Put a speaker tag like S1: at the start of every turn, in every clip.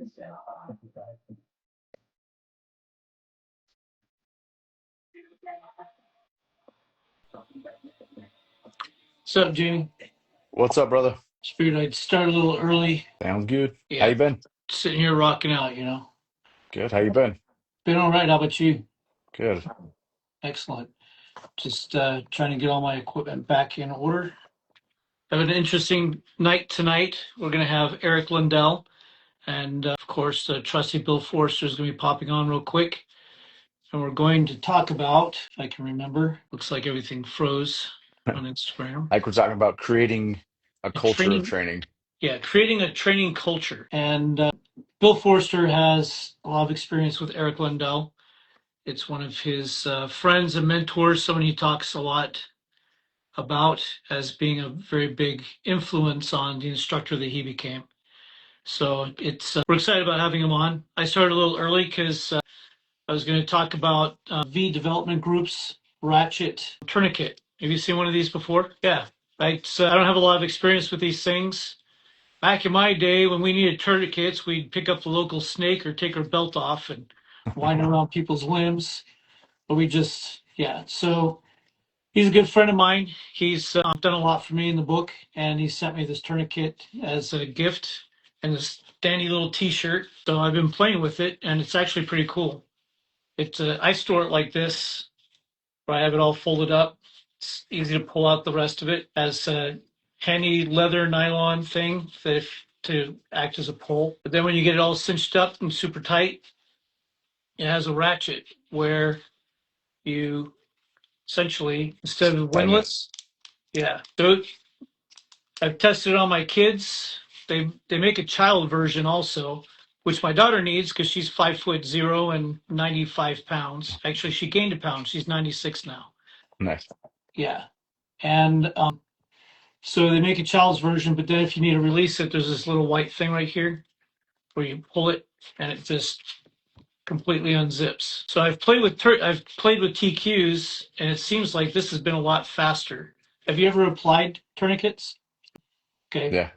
S1: What's up, Jamie?
S2: What's up, brother?
S1: Just figured I'd start a little early.
S2: Sounds good. How
S1: Yeah,
S2: you been?
S1: sitting here rocking out.
S2: Good. How you been?
S1: Been all right. How about you?
S2: Good.
S1: Excellent. Just trying to get all my equipment back in order. Have an interesting night tonight. We're going to have Eric Lundell and, of course, trusty Bill Forster is going to be popping on real quick. And we're going to talk about, if I can remember, looks like everything froze on Instagram.
S2: Like we're talking about creating a
S1: A
S2: culture of
S1: training,
S2: training.
S1: yeah, creating a training culture. And Bill Forster has a lot of experience with Eric Lundell. It's one of his friends and mentors, someone he talks a lot about as being a very big influence on the instructor that he became. So it's we're excited about having him on. I started a little early because I was going to talk about V development groups, ratchet, tourniquet. Have you seen one of these before? Yeah. I don't have a lot of experience with these things. Back in my day, when we needed tourniquets, we'd pick up the local snake or take our belt off and wind around people's limbs. But we just, yeah. So he's a good friend of mine. He's done a lot for me in the book, and he sent me this tourniquet as a gift and this dandy little T-shirt. So I've been playing with it, and it's actually pretty cool. It's I store it like this, where I have it all folded up. It's easy to pull out the rest of it as a handy leather nylon thing to act as a pole. But then when you get it all cinched up and super tight, it has a ratchet where you essentially, instead of
S2: Tighten it.
S1: windlass, yeah. So I've tested it on my kids. They make a child version also, which my daughter needs because she's 5'0" and 95 pounds. Actually, she gained a pound. She's 96 now.
S2: Nice.
S1: Yeah, and so they make a child's version, but then if you need to release it, there's this little white thing right here where you pull it and it just completely unzips. So I've played with TQs, and it seems like this has been a lot faster. Have you ever applied tourniquets? Okay,
S2: Yeah.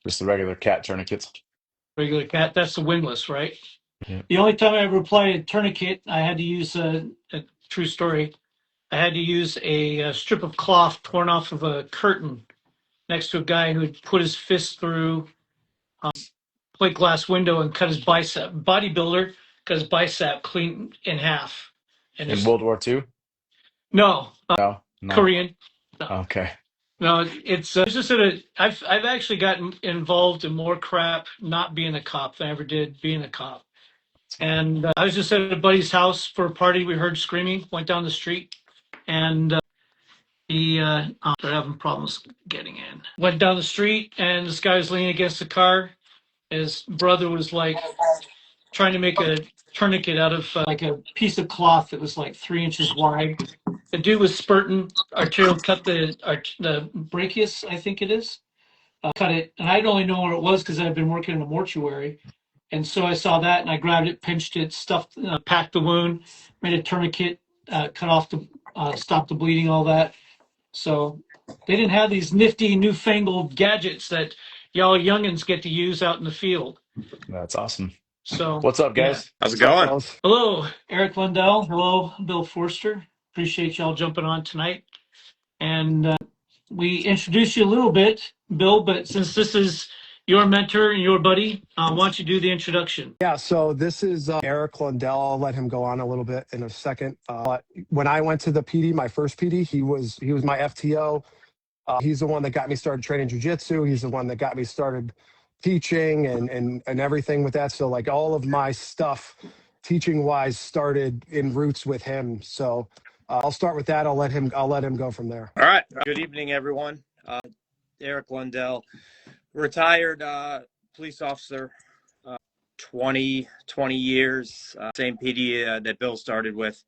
S2: Just the regular cat tourniquets.
S1: regular cat. That's the windlass, right?
S2: Yeah.
S1: The only time I ever applied a tourniquet, I had to use a true story. I had to use a strip of cloth torn off of a curtain next to a guy who had put his fist through plate glass window and cut his bicep. Bodybuilder cut his bicep clean in half. And
S2: In
S1: just
S2: World War II?
S1: no,
S2: No, no.
S1: Korean. No,
S2: Okay.
S1: no. It's just that I've actually gotten involved in more crap not being a cop than I ever did being a cop. And I was just at a buddy's house for a party. We heard screaming. Went down the street, and they're having problems getting in. Went down the street, and this guy was leaning against the car. His brother was like trying to make a tourniquet out of like a piece of cloth that was like 3 inches wide. The dude was spurting arterial, cut the brachius, I think it is. Cut it, and I'd only known what it was because I'd been working in a mortuary. And so I saw that, and I grabbed it, pinched it, stuffed, packed the wound, made a tourniquet, cut off the, stop the bleeding, all that. So they didn't have these nifty, newfangled gadgets that y'all youngins get to use out in the field.
S2: That's awesome.
S1: So
S2: What's up,
S1: yeah.
S2: guys?
S3: How's it going?
S1: Hello, Eric Lundell. Hello, Bill Forster. Appreciate y'all jumping on tonight. And we introduced you a little bit, Bill, but since this is your mentor and your buddy, why don't you do the introduction?
S4: Yeah, so this is Eric Lundell. I'll let him go on a little bit in a second. But when I went to the PD, my first PD, he was my FTO. He's the one that got me started training jujitsu. He's the one that got me started teaching and everything with that. So like all of my stuff, teaching wise, started in roots with him. So I'll start with that. I'll let him go from there.
S3: All right. Good evening, everyone. Eric Lundell, retired police officer, 20 years, same PD that Bill started with.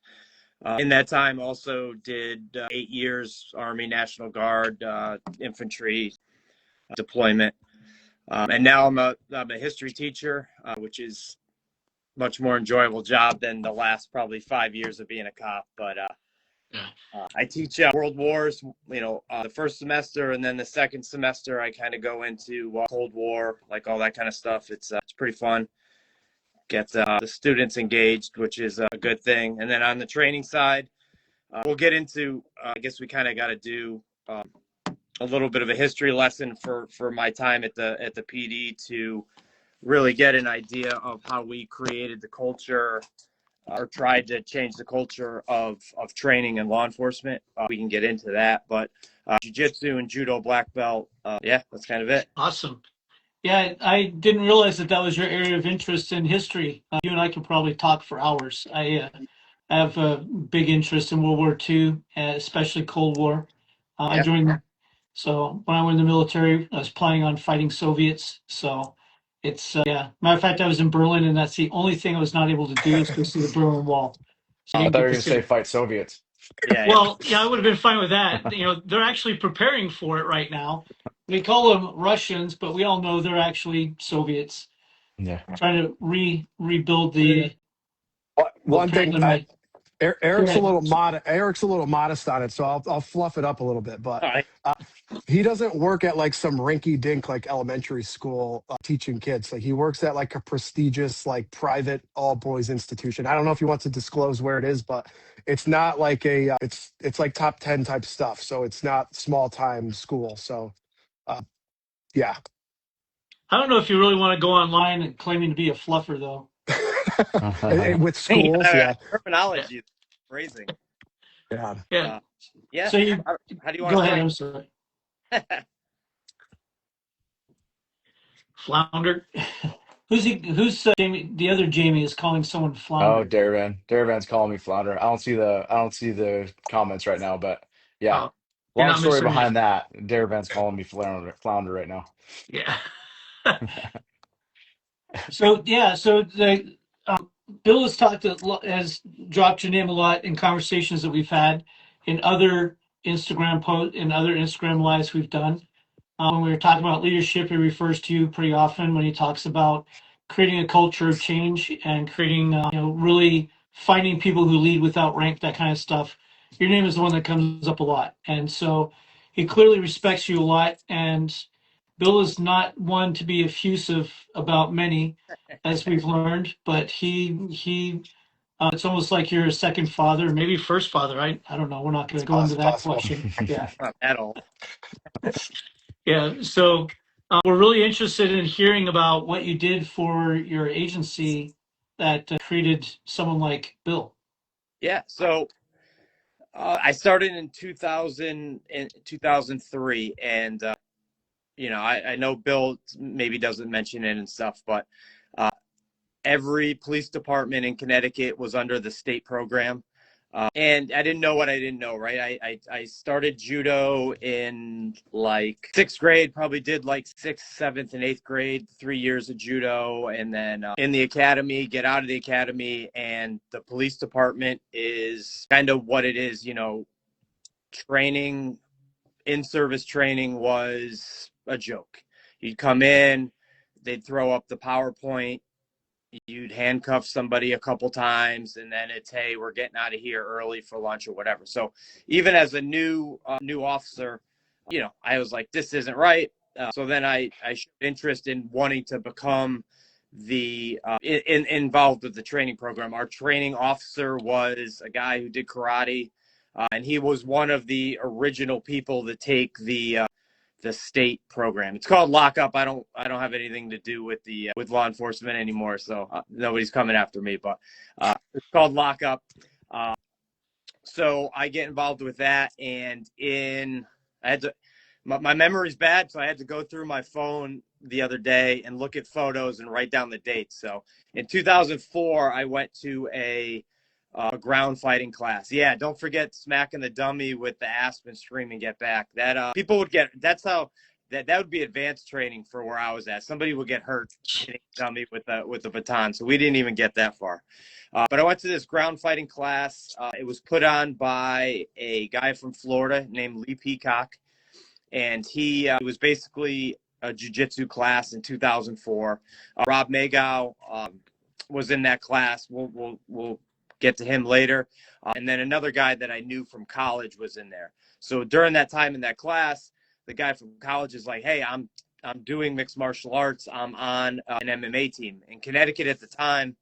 S3: In that time, also did 8 years Army National Guard, infantry deployment. And now I'm a history teacher, which is much more enjoyable job than the last probably 5 years of being a cop. But
S1: Yeah.
S3: I teach World Wars, the first semester, and then the second semester I kind of go into Cold War, like all that kind of stuff. It's pretty fun. Get the students engaged, which is a good thing. And then on the training side, we'll get into. I guess we kind of got to do a little bit of a history lesson for my time at the PD to really get an idea of how we created the culture or tried to change the culture of training and law enforcement. We can get into that, but jiu-jitsu and judo black belt, that's kind of it.
S1: Awesome. Yeah, I didn't realize that was your area of interest in history. You and I could probably talk for hours. I have a big interest in World War II, especially Cold War. I
S3: Yeah.
S1: joined, so when I went in the military, I was planning on fighting Soviets. So it's, yeah. Matter of fact, I was in Berlin, and that's the only thing I was not able to do is go see the Berlin Wall. So you
S2: I
S1: can
S2: thought you
S1: get
S2: were
S1: to
S2: going to
S1: see
S2: say
S1: it.
S2: fight Soviets.
S3: Yeah.
S1: Well, yeah, I would have been fine with that. They're actually preparing for it right now. We call them Russians, but we all know they're actually Soviets
S2: Yeah.
S1: trying to rebuild the.
S4: One thing,
S1: My, go
S4: Eric's a
S1: ahead.
S4: little Eric's a little modest on it, so I'll fluff it up a little bit. But
S3: All right.
S4: he doesn't work at like some rinky dink like elementary school teaching kids. Like he works at like a prestigious like private all boys institution. I don't know if he wants to disclose where it is, but it's not like it's like top 10 type stuff. So it's not small time school. So yeah.
S1: I don't know if you really want to go online and claiming to be a fluffer, though.
S4: With schools, yeah.
S1: Yeah.
S3: Terminology, phrasing.
S4: Yeah.
S1: Yeah.
S3: Yeah.
S1: So you
S3: How do you want
S1: go
S3: to
S1: ahead.
S3: start?
S1: I'm sorry. Flounder. Who's Jamie? The other Jamie is calling someone
S2: Oh,
S1: flounder.
S2: Daravan. Daravan's calling me flounder. I don't see the comments right now, but yeah.
S1: Oh, you're
S2: Long
S1: not
S2: story
S1: missing
S2: behind
S1: anything.
S2: that. Daravan's calling me flounder right now.
S1: Yeah. So yeah, so Bill has dropped your name a lot in conversations that we've had in other in other Instagram lives we've done. When we were talking about leadership, he refers to you pretty often when he talks about creating a culture of change and creating, really finding people who lead without rank, that kind of stuff. Your name is the one that comes up a lot, and so he clearly respects you a lot. And Bill is not one to be effusive about many, as we've learned, but he it's almost like you're a second father, maybe first father. I don't know. We're not going
S4: It's
S1: to go into that
S4: possible.
S1: question. Yeah.
S3: Not at all.
S1: Yeah. So we're really interested in hearing about what you did for your agency that created someone like Bill.
S3: Yeah. So I started in 2003, and I know Bill maybe doesn't mention it and stuff, but every police department in Connecticut was under the state program. And I didn't know what I didn't know, right? I started judo in like sixth grade, probably did like sixth, seventh, and eighth grade, 3 years of judo. And then in the academy, get out of the academy, and the police department is kind of what it is, training, in-service training was a joke. You'd come in, they'd throw up the PowerPoint, you'd handcuff somebody a couple times, and then it's, hey, we're getting out of here early for lunch or whatever. So even as a new officer, I was like, this isn't right. So then I showed interest in wanting to become involved with the training program. Our training officer was a guy who did karate, and he was one of the original people to take the state program. It's called lockup. I don't have anything to do with with law enforcement anymore, so nobody's coming after me, but it's called lockup. So I get involved with that, and I had to, my memory's bad, so I had to go through my phone the other day and look at photos and write down the dates. So in 2004, I went to a ground fighting class. Yeah, don't forget smacking the dummy with the aspen, scream and get back. That people would get. That's how that would be advanced training for where I was at. Somebody would get hurt hitting the dummy with the baton. So we didn't even get that far. But I went to this ground fighting class. It was put on by a guy from Florida named Lee Peacock, and he was basically a jiu-jitsu class in 2004. Rob Magow was in that class. We'll get to him later. And then another guy that I knew from college was in there. So during that time in that class, the guy from college is like, hey, I'm doing mixed martial arts. I'm on an MMA team. In Connecticut at the time,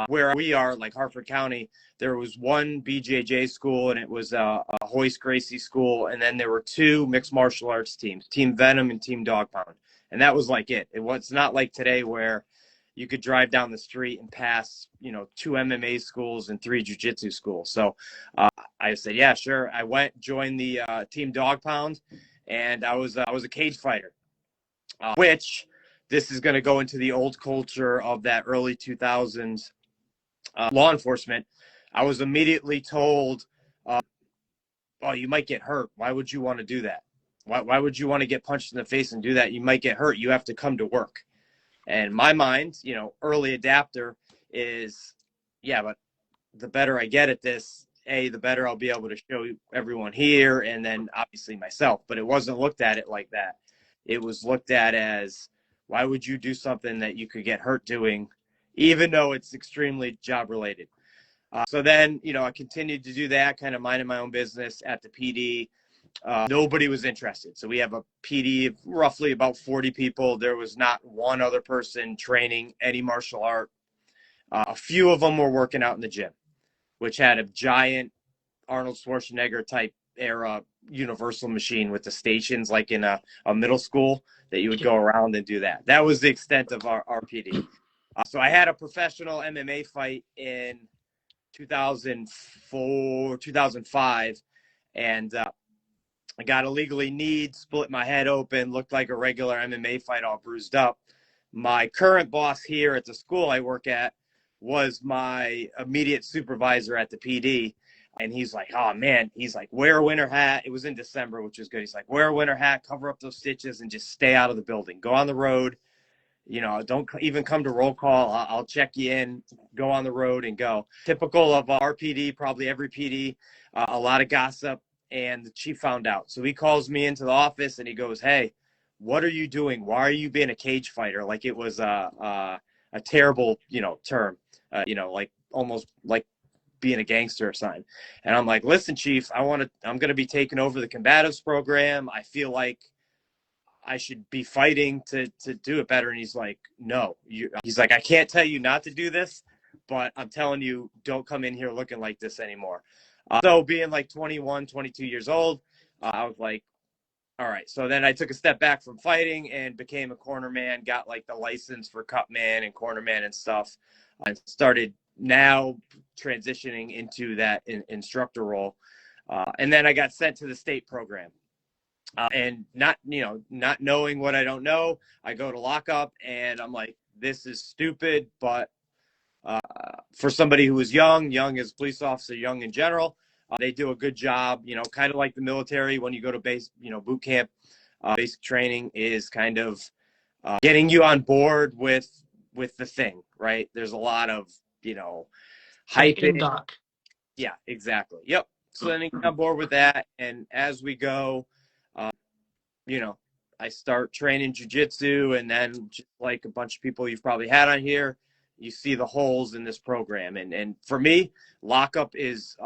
S3: where we are, like Hartford County, there was one BJJ school, and it was a Hoist Gracie school. And then there were two mixed martial arts teams, Team Venom and Team Dog Pound. And that was like it. It was not like today where you could drive down the street and pass, two MMA schools and three jiu-jitsu schools. So I said, yeah, sure. I went, joined the Team Dog Pound, and I was a cage fighter, which this is going to go into the old culture of that early 2000s law enforcement. I was immediately told, oh, you might get hurt. Why would you want to do that? Why would you want to get punched in the face and do that? You might get hurt. You have to come to work. And my mind, early adapter is, yeah, but the better I get at this, the better I'll be able to show everyone here, and then obviously myself. But it wasn't looked at it like that. It was looked at as, why would you do something that you could get hurt doing, even though it's extremely job related? So then, I continued to do that, kind of minding my own business at the PD. Nobody was interested. So we have a PD of roughly about 40 people. There was not one other person training any martial art. A few of them were working out in the gym, which had a giant Arnold Schwarzenegger type era universal machine with the stations, like in a middle school, that you would go around and do that. That was the extent of our PD. So I had a professional MMA fight in 2004, 2005, and I got illegally kneed, split my head open, looked like a regular MMA fight, all bruised up. My current boss here at the school I work at was my immediate supervisor at the PD. And he's like, oh, man, he's like, wear a winter hat. It was in December, which was good. He's like, wear a winter hat, cover up those stitches, and just stay out of the building. Go on the road. Don't even come to roll call. I'll check you in, go on the road and go. Typical of our PD, probably every PD, a lot of gossip. And the chief found out. So he calls me into the office and he goes, hey, what are you doing? Why are you being a cage fighter? Like it was a terrible, term, like almost like being a gangster or something. And I'm like, listen, chief, I'm going to be taking over the combatives program. I feel like I should be fighting to do it better. And he's like, no, he's like, I can't tell you not to do this, but I'm telling you, don't come in here looking like this anymore. So being like 21, 22 years old, I was like, all right. So then I took a step back from fighting and became a corner man, got like the license for cut man and corner man and stuff, and started now transitioning into that instructor role. And then I got sent to the state program. And not knowing what I don't know, I go to lockup and I'm like, this is stupid. But for somebody who is young as a police officer, young in general, they do a good job, kind of like the military. When you go to base, boot camp, basic training is kind of getting you on board with the thing, right? There's a lot of, hype.
S1: Doc.
S3: Yeah, exactly. Yep. So then you get on board with that. And as we go, I start training jiu-jitsu, and then just like a bunch of people you've probably had on here, you see the holes in this program. And for me, lockup is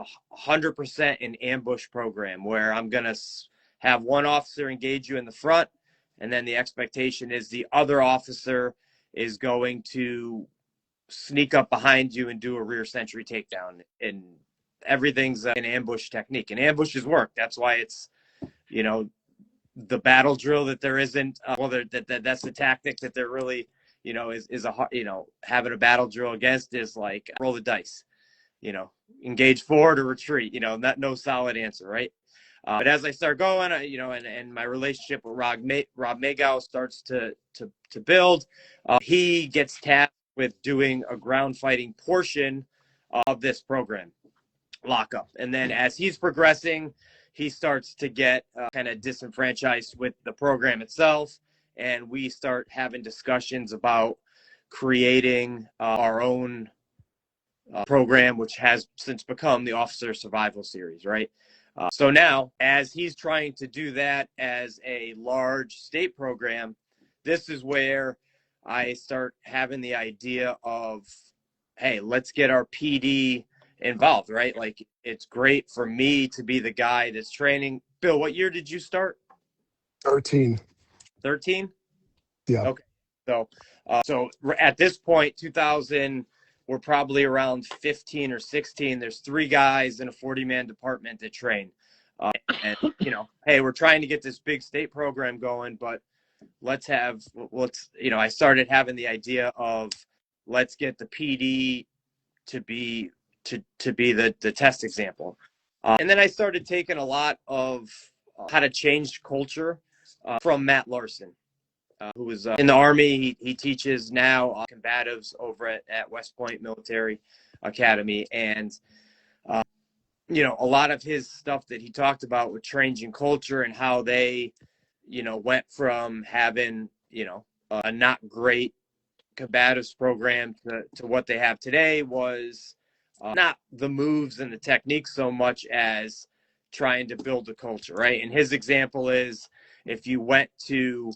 S3: 100% an ambush program where I'm going to have one officer engage you in the front, and then the expectation is the other officer is going to sneak up behind you and do a rear sentry takedown. And everything's an ambush technique. And ambushes work. That's why it's, the battle drill that there isn't, that's the tactic that there really, is having a battle drill against is like roll the dice, engage forward or retreat, no solid answer, right? But as I start going, and my relationship with Rob Magow starts to build, he gets tasked with doing a ground fighting portion of this program, lockup. And then as he's progressing, he starts to get kind of disenfranchised with the program itself. And we start having discussions about creating our own program, which has since become the Officer Survival Series, right? So now, as he's trying to do that as a large state program, this is where I start having the idea of, hey, let's get our PD involved, right? Like, it's great for me to be the guy that's training. Bill, what year did you start?
S4: 13.
S3: 13?
S4: Yeah.
S3: Okay. So at this point, 2000, we're probably around 15 or 16. There's 3 guys in a 40-man department that train. And, hey, we're trying to get this big state program going, but I started having the idea of, let's get the PD to be the test example. And then I started taking a lot of how to change culture from Matt Larson, who was in the Army. He teaches now combatives over at West Point Military Academy. And, a lot of his stuff that he talked about with changing culture and how they, went from having, a not great combatives program to what they have today was not the moves and the techniques so much as trying to build a culture, right? And his example is, if you went to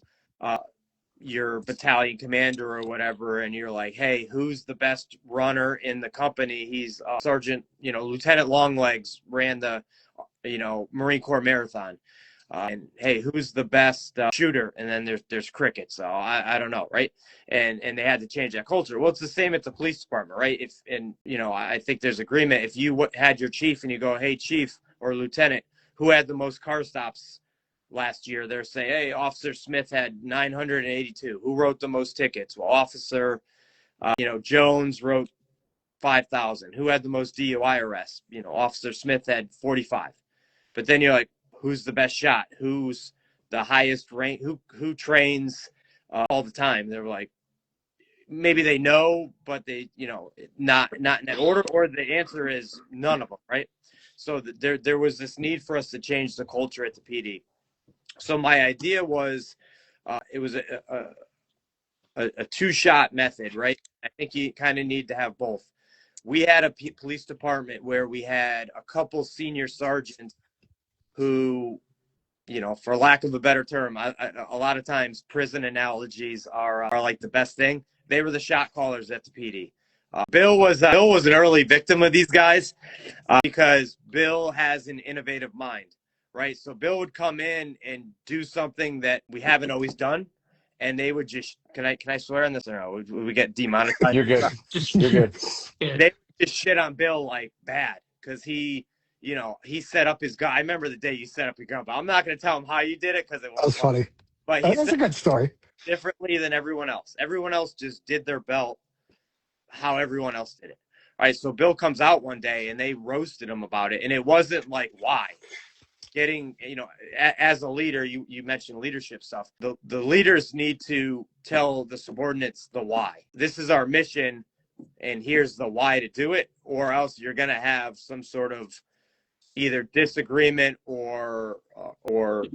S3: your battalion commander or whatever, and you're like, hey, who's the best runner in the company? He's Sergeant, Lieutenant Longlegs ran the, Marine Corps Marathon. And hey, who's the best shooter? And then there's cricket. So I don't know, right? And they had to change that culture. Well, it's the same at the police department, right? I think there's agreement. If you had your chief and you go, hey, chief or lieutenant, who had the most car stops last year? They're saying, hey, Officer Smith had 982. Who wrote the most tickets? Well, Officer, Jones wrote 5,000. Who had the most DUI arrests? Officer Smith had 45. But then you're like, who's the best shot? Who's the highest rank? Who trains all the time? They're like, maybe they know, but they, not in that order. Or the answer is none of them, right? So there was this need for us to change the culture at the PD. So my idea was, it was a 2-shot method, right? I think you kind of need to have both. We had a police department where we had a couple senior sergeants who, for lack of a better term, a lot of times prison analogies are like the best thing. They were the shot callers at the PD. Bill was an early victim of these guys because Bill has an innovative mind, right? So Bill would come in and do something that we haven't always done, and they would just, can I swear on this or no? Would we get demonetized?
S2: You're good.
S1: Just
S2: You're good.
S1: yeah.
S3: They would just shit on Bill like bad because he set up his gun. I remember the day you set up your gun, but I'm not going to tell him how you did it because it
S4: That was
S3: won't
S4: funny.
S3: But he
S4: That's
S3: said
S4: a good story.
S3: differently than everyone else. Everyone else just did their belt how everyone else did it. All right, so Bill comes out one day and they roasted him about it, and it wasn't like why. Getting, as a leader, you mentioned leadership stuff. The leaders need to tell the subordinates the why. This is our mission, and here's the why to do it, or else you're going to have some sort of either disagreement or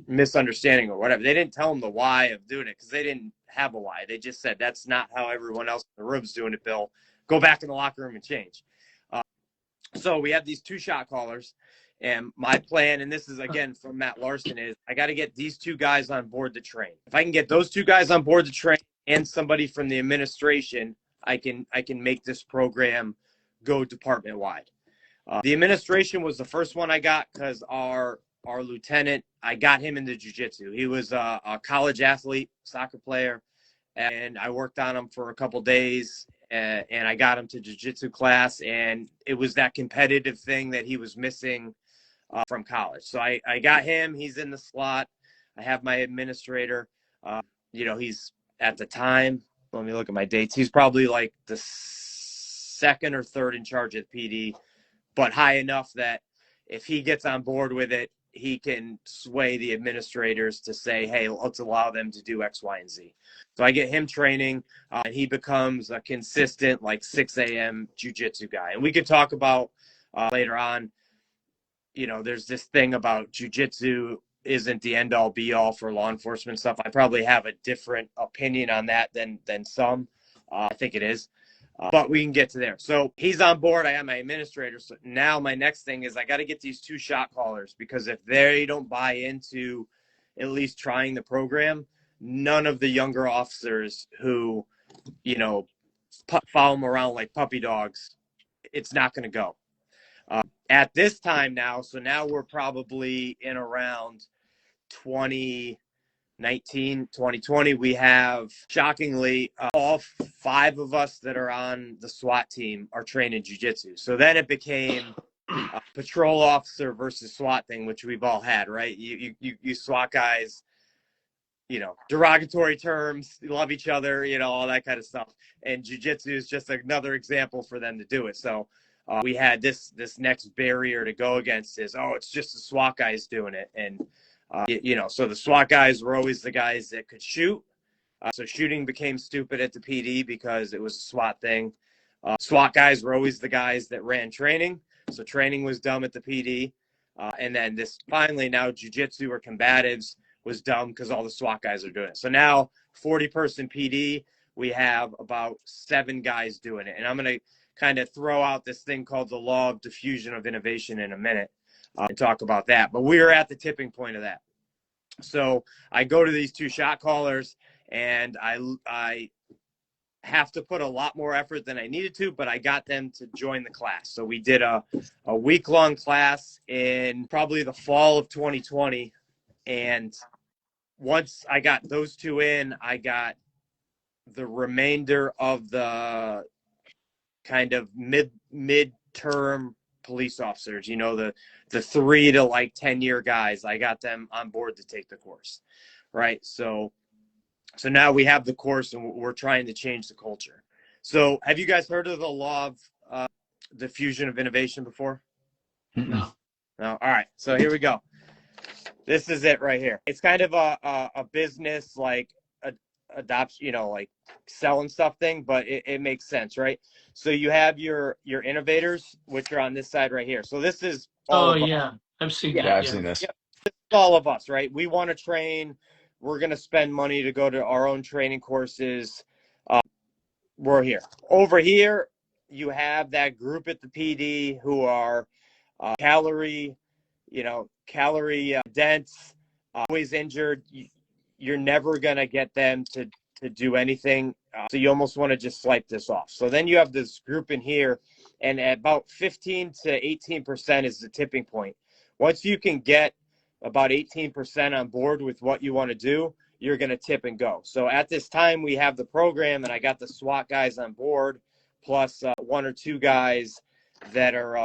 S3: misunderstanding or whatever. They didn't tell them the why of doing it because they didn't have a why. They just said, that's not how everyone else in the room's doing it, Bill. Go back in the locker room and change. So we have these 2 shot callers. And my plan, and this is, again, from Matt Larson, is I got to get these 2 guys on board to train. If I can get those 2 guys on board to train and somebody from the administration, I can make this program go department-wide. The administration was the first one I got because our lieutenant, I got him into jiu-jitsu. He was a college athlete, soccer player, and I worked on him for a couple days, and I got him to jiu-jitsu class, and it was that competitive thing that he was missing from college. So I got him. He's in the slot. I have my administrator. He's at the time, let me look at my dates. He's probably like the 2nd or 3rd in charge at PD, but high enough that if he gets on board with it, he can sway the administrators to say, hey, let's allow them to do X, Y, and Z. So I get him training, and he becomes a consistent, like 6 a.m. jiu-jitsu guy. And we could talk about later on, there's this thing about jiu-jitsu isn't the end-all be-all for law enforcement stuff. I probably have a different opinion on that than some. I think it is. But we can get to there. So he's on board. I have my administrator. So now my next thing is I got to get these 2 shot callers, because if they don't buy into at least trying the program, none of the younger officers who, follow them around like puppy dogs, it's not going to go. At this time now, so now we're probably in around 2019, 2020, we have, shockingly, all 5 of us that are on the SWAT team are trained in jiu-jitsu. So then it became a patrol officer versus SWAT thing, which we've all had, right? You SWAT guys, derogatory terms, love each other, all that kind of stuff. And jiu-jitsu is just another example for them to do it. So we had this next barrier to go against is, it's just the SWAT guys doing it. And, so the SWAT guys were always the guys that could shoot. So shooting became stupid at the PD because it was a SWAT thing. SWAT guys were always the guys that ran training. So training was dumb at the PD. And then finally now jiu-jitsu or combatives was dumb because all the SWAT guys are doing it. So now 40-person PD, we have about 7 guys doing it. And I'm going to kind of throw out this thing called the law of diffusion of innovation in a minute and talk about that. But we are at the tipping point of that. So I go to these 2 shot callers, and I have to put a lot more effort than I needed to, but I got them to join the class. So we did a week-long class in probably the fall of 2020. And once I got those 2 in, I got the remainder of the kind of mid-term police officers, the 3 to 10-year guys. I got them on board to take the course, right? So now we have the course, and we're trying to change the culture. So have you guys heard of the law of diffusion of innovation before?
S1: No.
S3: No. All right. So here we go. This is it right here. It's kind of a business adoption, selling stuff thing, but it makes sense, right? So you have your innovators, which are on this side right here. So this is all of us.
S1: Yeah, I've seen
S2: Yeah,
S1: that.
S2: I've seen this.
S3: Yeah, this is all of us, right? We want to train. We're going to spend money to go to our own training courses. We're here. Over here, you have that group at the PD who are calorie dense, always injured. You're never going to get them to do anything. So you almost want to just swipe this off. So then you have this group in here, and at about 15 to 18% is the tipping point. Once you can get about 18% on board with what you want to do, you're going to tip and go. So at this time, we have the program, and I got the SWAT guys on board, plus 1 or 2 guys that are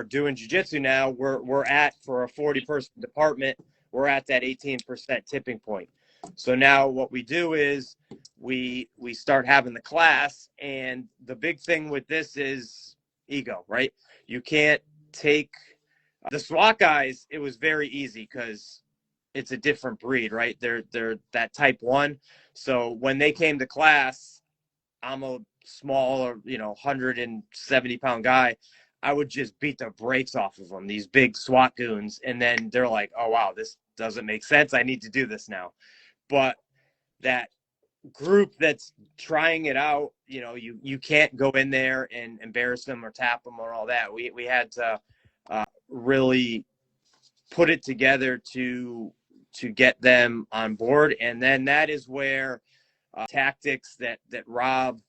S3: doing jiu-jitsu now. We're at, for a 40-person department, we're at that 18% tipping point. So now what we do is we start having the class, and the big thing with this is ego, right? You can't take the SWAT guys. It was very easy because it's a different breed, right? They're that type 1. So when they came to class, I'm a smaller, 170-pound guy. I would just beat the brakes off of them, these big SWAT goons. And then they're like, oh, wow, this doesn't make sense. I need to do this now. But that group that's trying it out, you can't go in there and embarrass them or tap them or all that. We had to really put it together to get them on board. And then that is where tactics that Rob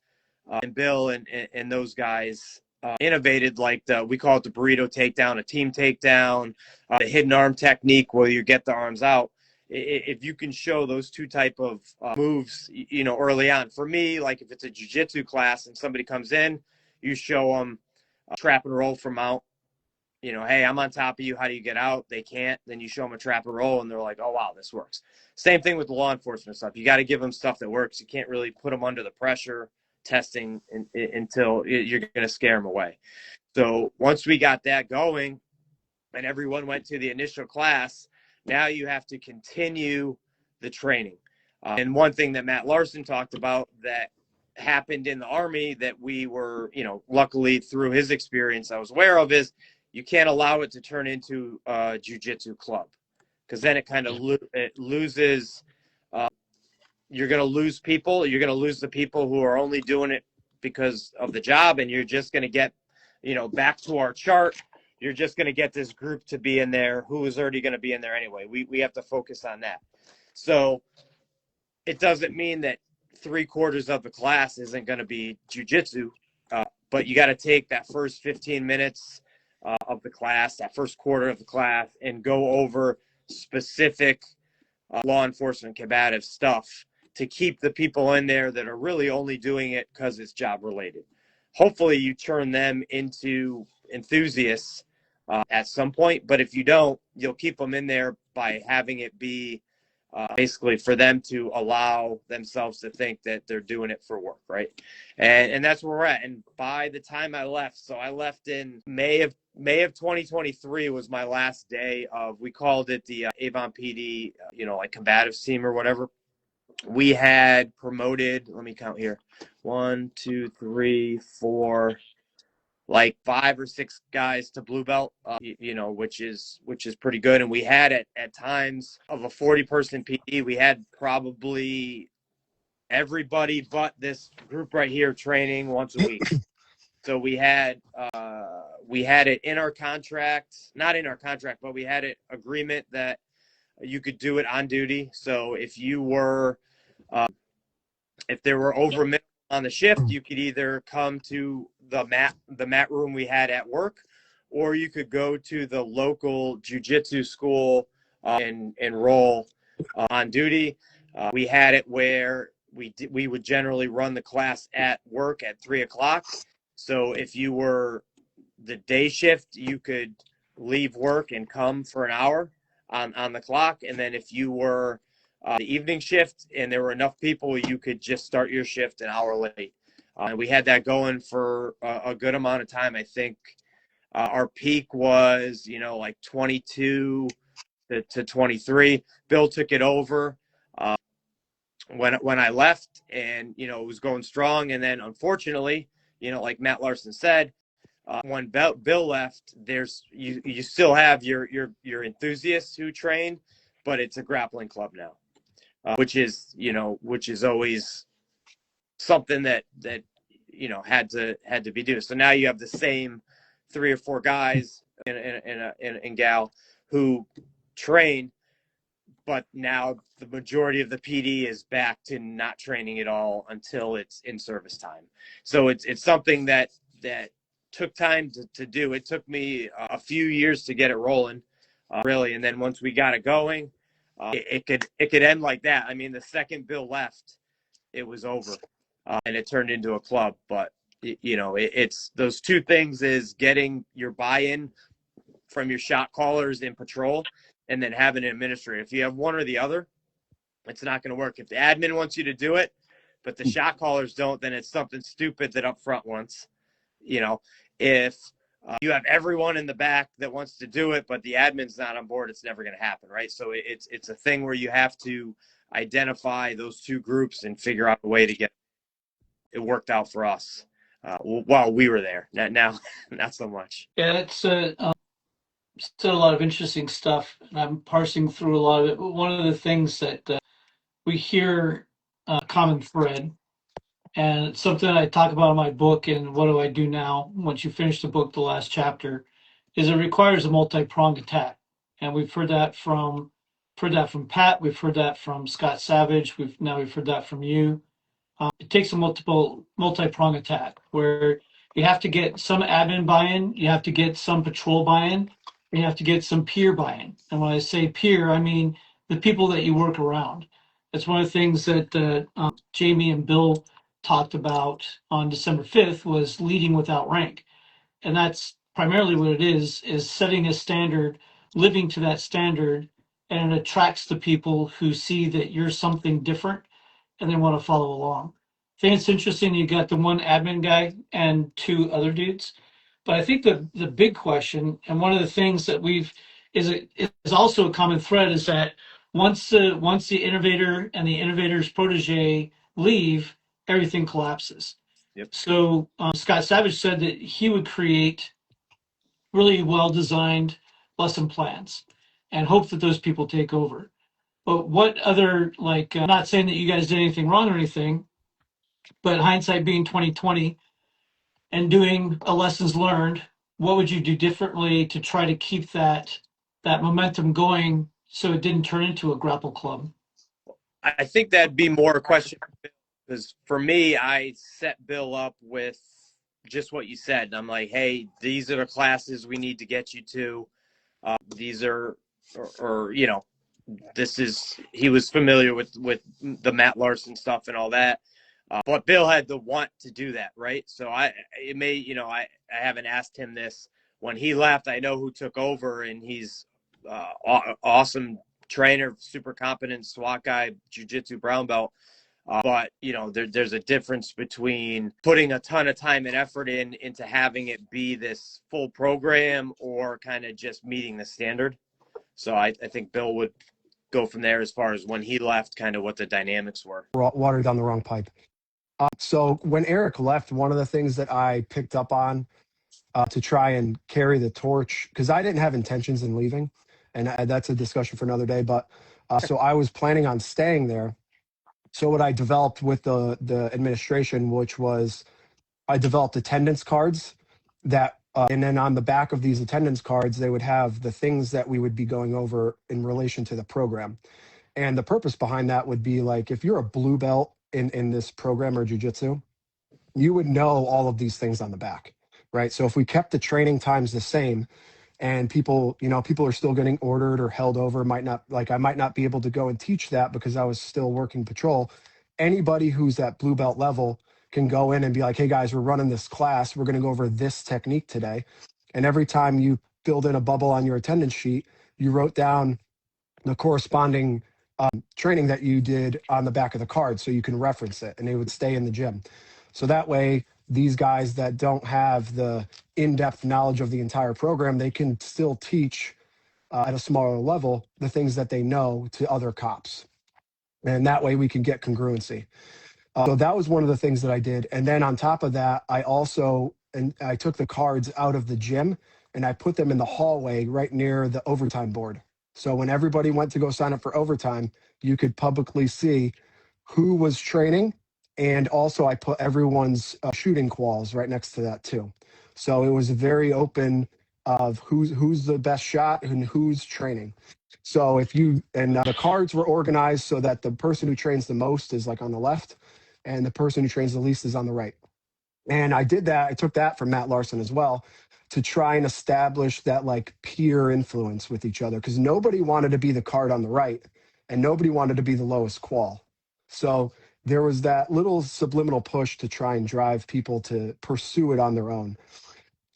S3: and Bill and those guys innovated, we call it the burrito takedown, a team takedown, the hidden arm technique where you get the arms out. If you can show those 2 type of moves, early on. For me, if it's a jiu-jitsu class and somebody comes in, you show them trap and roll from out. Hey, I'm on top of you. How do you get out? They can't. Then you show them a trap and roll, and they're like, oh, wow, this works. Same thing with the law enforcement stuff. You got to give them stuff that works. You can't really put them under the pressure testing until you're going to scare them away. So once we got that going and everyone went to the initial class, now you have to continue the training. And one thing that Matt Larson talked about that happened in the Army that we were, luckily through his experience I was aware of, is you can't allow it to turn into a jiu-jitsu club, because then it kind of loses. You're going to lose people. You're going to lose the people who are only doing it because of the job, and you're just going to get, back to our chart. You're just going to get this group to be in there who is already going to be in there anyway. We have to focus on that. So it doesn't mean that 3/4 of the class isn't going to be jiu-jitsu, but you got to take that first 15 minutes of the class, that first quarter of the class, and go over specific law enforcement combative stuff to keep the people in there that are really only doing it because it's job related. Hopefully you turn them into enthusiasts at some point, but if you don't, you'll keep them in there by having it be basically for them to allow themselves to think that they're doing it for work, right? And that's where we're at. And by the time I left, so I left in May of 2023 was my last day of, we called it the Avon PD, like combative team or whatever. We had promoted, let me count here, 1, 2, 3, 4, like 5 or 6 guys to blue belt, which is pretty good. And we had at times of a 40-person PD, we had probably everybody but this group right here training once a week. So we had it in our contract, not in our contract, but we had an agreement that you could do it on duty. So if you were, if there were over on the shift, you could either come to the mat room we had at work, or you could go to the local jiu-jitsu school and enroll on duty. We had it where we would generally run the class at work at 3:00. So if you were the day shift, you could leave work and come for an hour on the clock. And then if you were the evening shift and there were enough people, you could just start your shift an hour late. And we had that going for a good amount of time. I think our peak was, like 22 to 23. Bill took it over when I left, and, it was going strong. And then unfortunately, like Matt Larson said, when Bill left, you still have your enthusiasts who train, but it's a grappling club now, which is always something that had to be done. So now you have the same 3 or 4 guys and gal who train, but now the majority of the PD is back to not training at all until it's in service time. So it's something that took time to do. It took me a few years to get it rolling, really. And then once we got it going, it could end like that. I mean, the second Bill left, it was over, and it turned into a club. But it's those two things: is getting your buy-in from your shot callers in patrol, and then having an administrator. If you have one or the other, it's not going to work. If the admin wants you to do it, but the shot callers don't, then it's something stupid that up front wants. If you have everyone in the back that wants to do it, but the admin's not on board, it's never going to happen, right? So it's a thing where you have to identify those two groups and figure out a way to get it worked out for us while we were there. Now, not so much.
S1: Yeah, it's said a lot of interesting stuff, and I'm parsing through a lot of it. But one of the things that we hear common thread, and it's something I talk about in my book, and what do I do now once you finish the book, the last chapter, is it requires a multi-pronged attack. And we've heard that from Pat, we've heard that from Scott Savage, we've heard that from you. It takes a multi-pronged attack where you have to get some admin buy-in, you have to get some patrol buy-in, and you have to get some peer buy-in. And when I say peer, I mean the people that you work around. That's one of the things that Jamie and Bill talked about on December 5th was leading without rank. And that's primarily what it is setting a standard, living to that standard, and it attracts the people who see that you're something different and they want to follow along. I think it's interesting you got the one admin guy and 2 other dudes. But I think the big question, and one of the things that is also a common thread, is that once the innovator and the innovator's protege leave, everything collapses.
S3: Yep.
S1: So Scott Savage said that he would create really well-designed lesson plans and hope that those people take over. But what other, I'm not saying that you guys did anything wrong or anything, but hindsight being 2020 and doing a lessons learned, what would you do differently to try to keep that momentum going so it didn't turn into a grapple club?
S3: I think that'd be more a question, because for me, I set Bill up with just what you said. And I'm like, hey, these are the classes we need to get you to. These are, or you know, this is, he was familiar with the Matt Larson stuff and all that. But Bill had the want to do that, right? So I haven't asked him this when he left. I know who took over, and he's awesome trainer, super competent SWAT guy, jiu-jitsu brown belt. But you know, there's a difference between putting a ton of time and effort into having it be this full program or kind of just meeting the standard. So I think Bill would go from there as far as when he left, kind of what the dynamics were.
S4: Water down the wrong pipe. So when Eric left, one of the things that I picked up on to try and carry the torch, because I didn't have intentions in leaving, and that's a discussion for another day. But so I was planning on staying there. So what I developed with the administration, which was I developed attendance cards that, and then on the back of these attendance cards, they would have the things that we would be going over in relation to the program. And the purpose behind that would be like, if you're a blue belt in this program or jujitsu, you would know all of these things on the back, right? So if we kept the training times the same, and people are still getting ordered or held over, I might not be able to go and teach that because I was still working patrol. Anybody who's at blue belt level can go in and be like, hey guys, we're running this class. We're going to go over this technique today. And every time you filled in a bubble on your attendance sheet, you wrote down the corresponding training that you did on the back of the card so you can reference it, and they would stay in the gym. So that way, these guys that don't have the in-depth knowledge of the entire program, they can still teach at a smaller level the things that they know to other cops. And that way we can get congruency. So that was one of the things that I did. And then on top of that, I took the cards out of the gym and I put them in the hallway right near the overtime board. So when everybody went to go sign up for overtime, you could publicly see who was training. And also I put everyone's shooting quals right next to that too. So it was very open of who's the best shot and who's training. So the cards were organized so that the person who trains the most is like on the left and the person who trains the least is on the right. And I did that. I took that from Matt Larson as well to try and establish that like peer influence with each other, because nobody wanted to be the card on the right and nobody wanted to be the lowest qual. So there was that little subliminal push to try and drive people to pursue it on their own.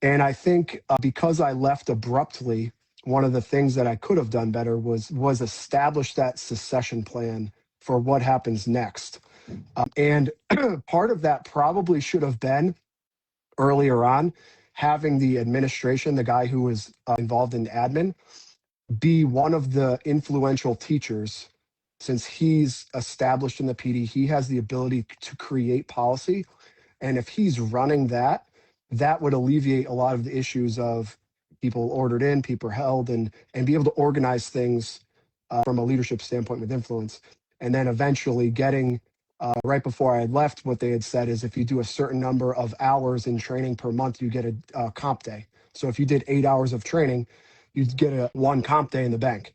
S4: And I think because I left abruptly, one of the things that I could have done better was establish that succession plan for what happens next. And part of that probably should have been earlier on having the administration, the guy who was involved in admin, be one of the influential teachers. Since he's established in the PD, he has the ability to create policy. And if he's running that, that would alleviate a lot of the issues of people ordered in, people held, and be able to organize things from a leadership standpoint with influence. And then eventually getting, right before I had left, what they had said is if you do a certain number of hours in training per month, you get a comp day. So if you did 8 hours of training, you'd get one comp day in the bank.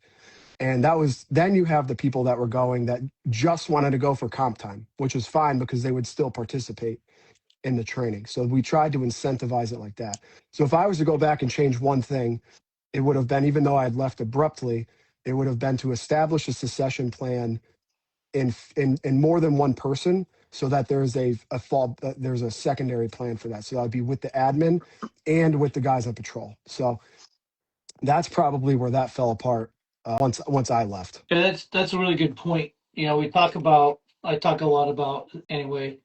S4: And then you have the people that were going that just wanted to go for comp time, which was fine because they would still participate in the training. So we tried to incentivize it like that. So if I was to go back and change one thing, it would have been, even though I had left abruptly, it would have been to establish a succession plan in more than one person, so that there's there's a secondary plan for that. So that would be with the admin and with the guys on patrol. So that's probably where that fell apart once I left.
S1: Yeah, that's a really good point. You know, I talk a lot about anyway.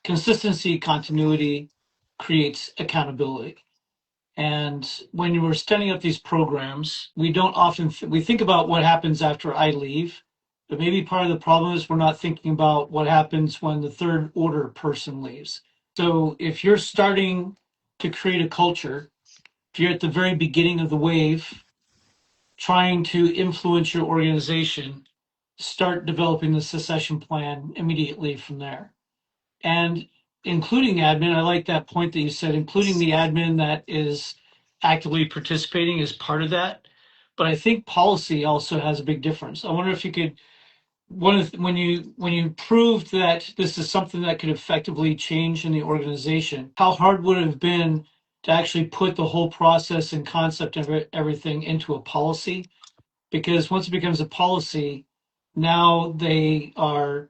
S1: Consistency, continuity creates accountability. And when you were setting up these programs, we don't often we think about what happens after I leave, but maybe part of the problem is we're not thinking about what happens when the third order person leaves. So if you're starting to create a culture, if you're at the very beginning of the wave, trying to influence your organization, start developing the succession plan immediately from there. And including admin, I like that point that you said, including the admin that is actively participating is part of that. But I think policy also has a big difference. I wonder if you could when you proved that this is something that could effectively change in the organization, how hard would it have been to actually put the whole process and concept of everything into a policy? Because once it becomes a policy, now they are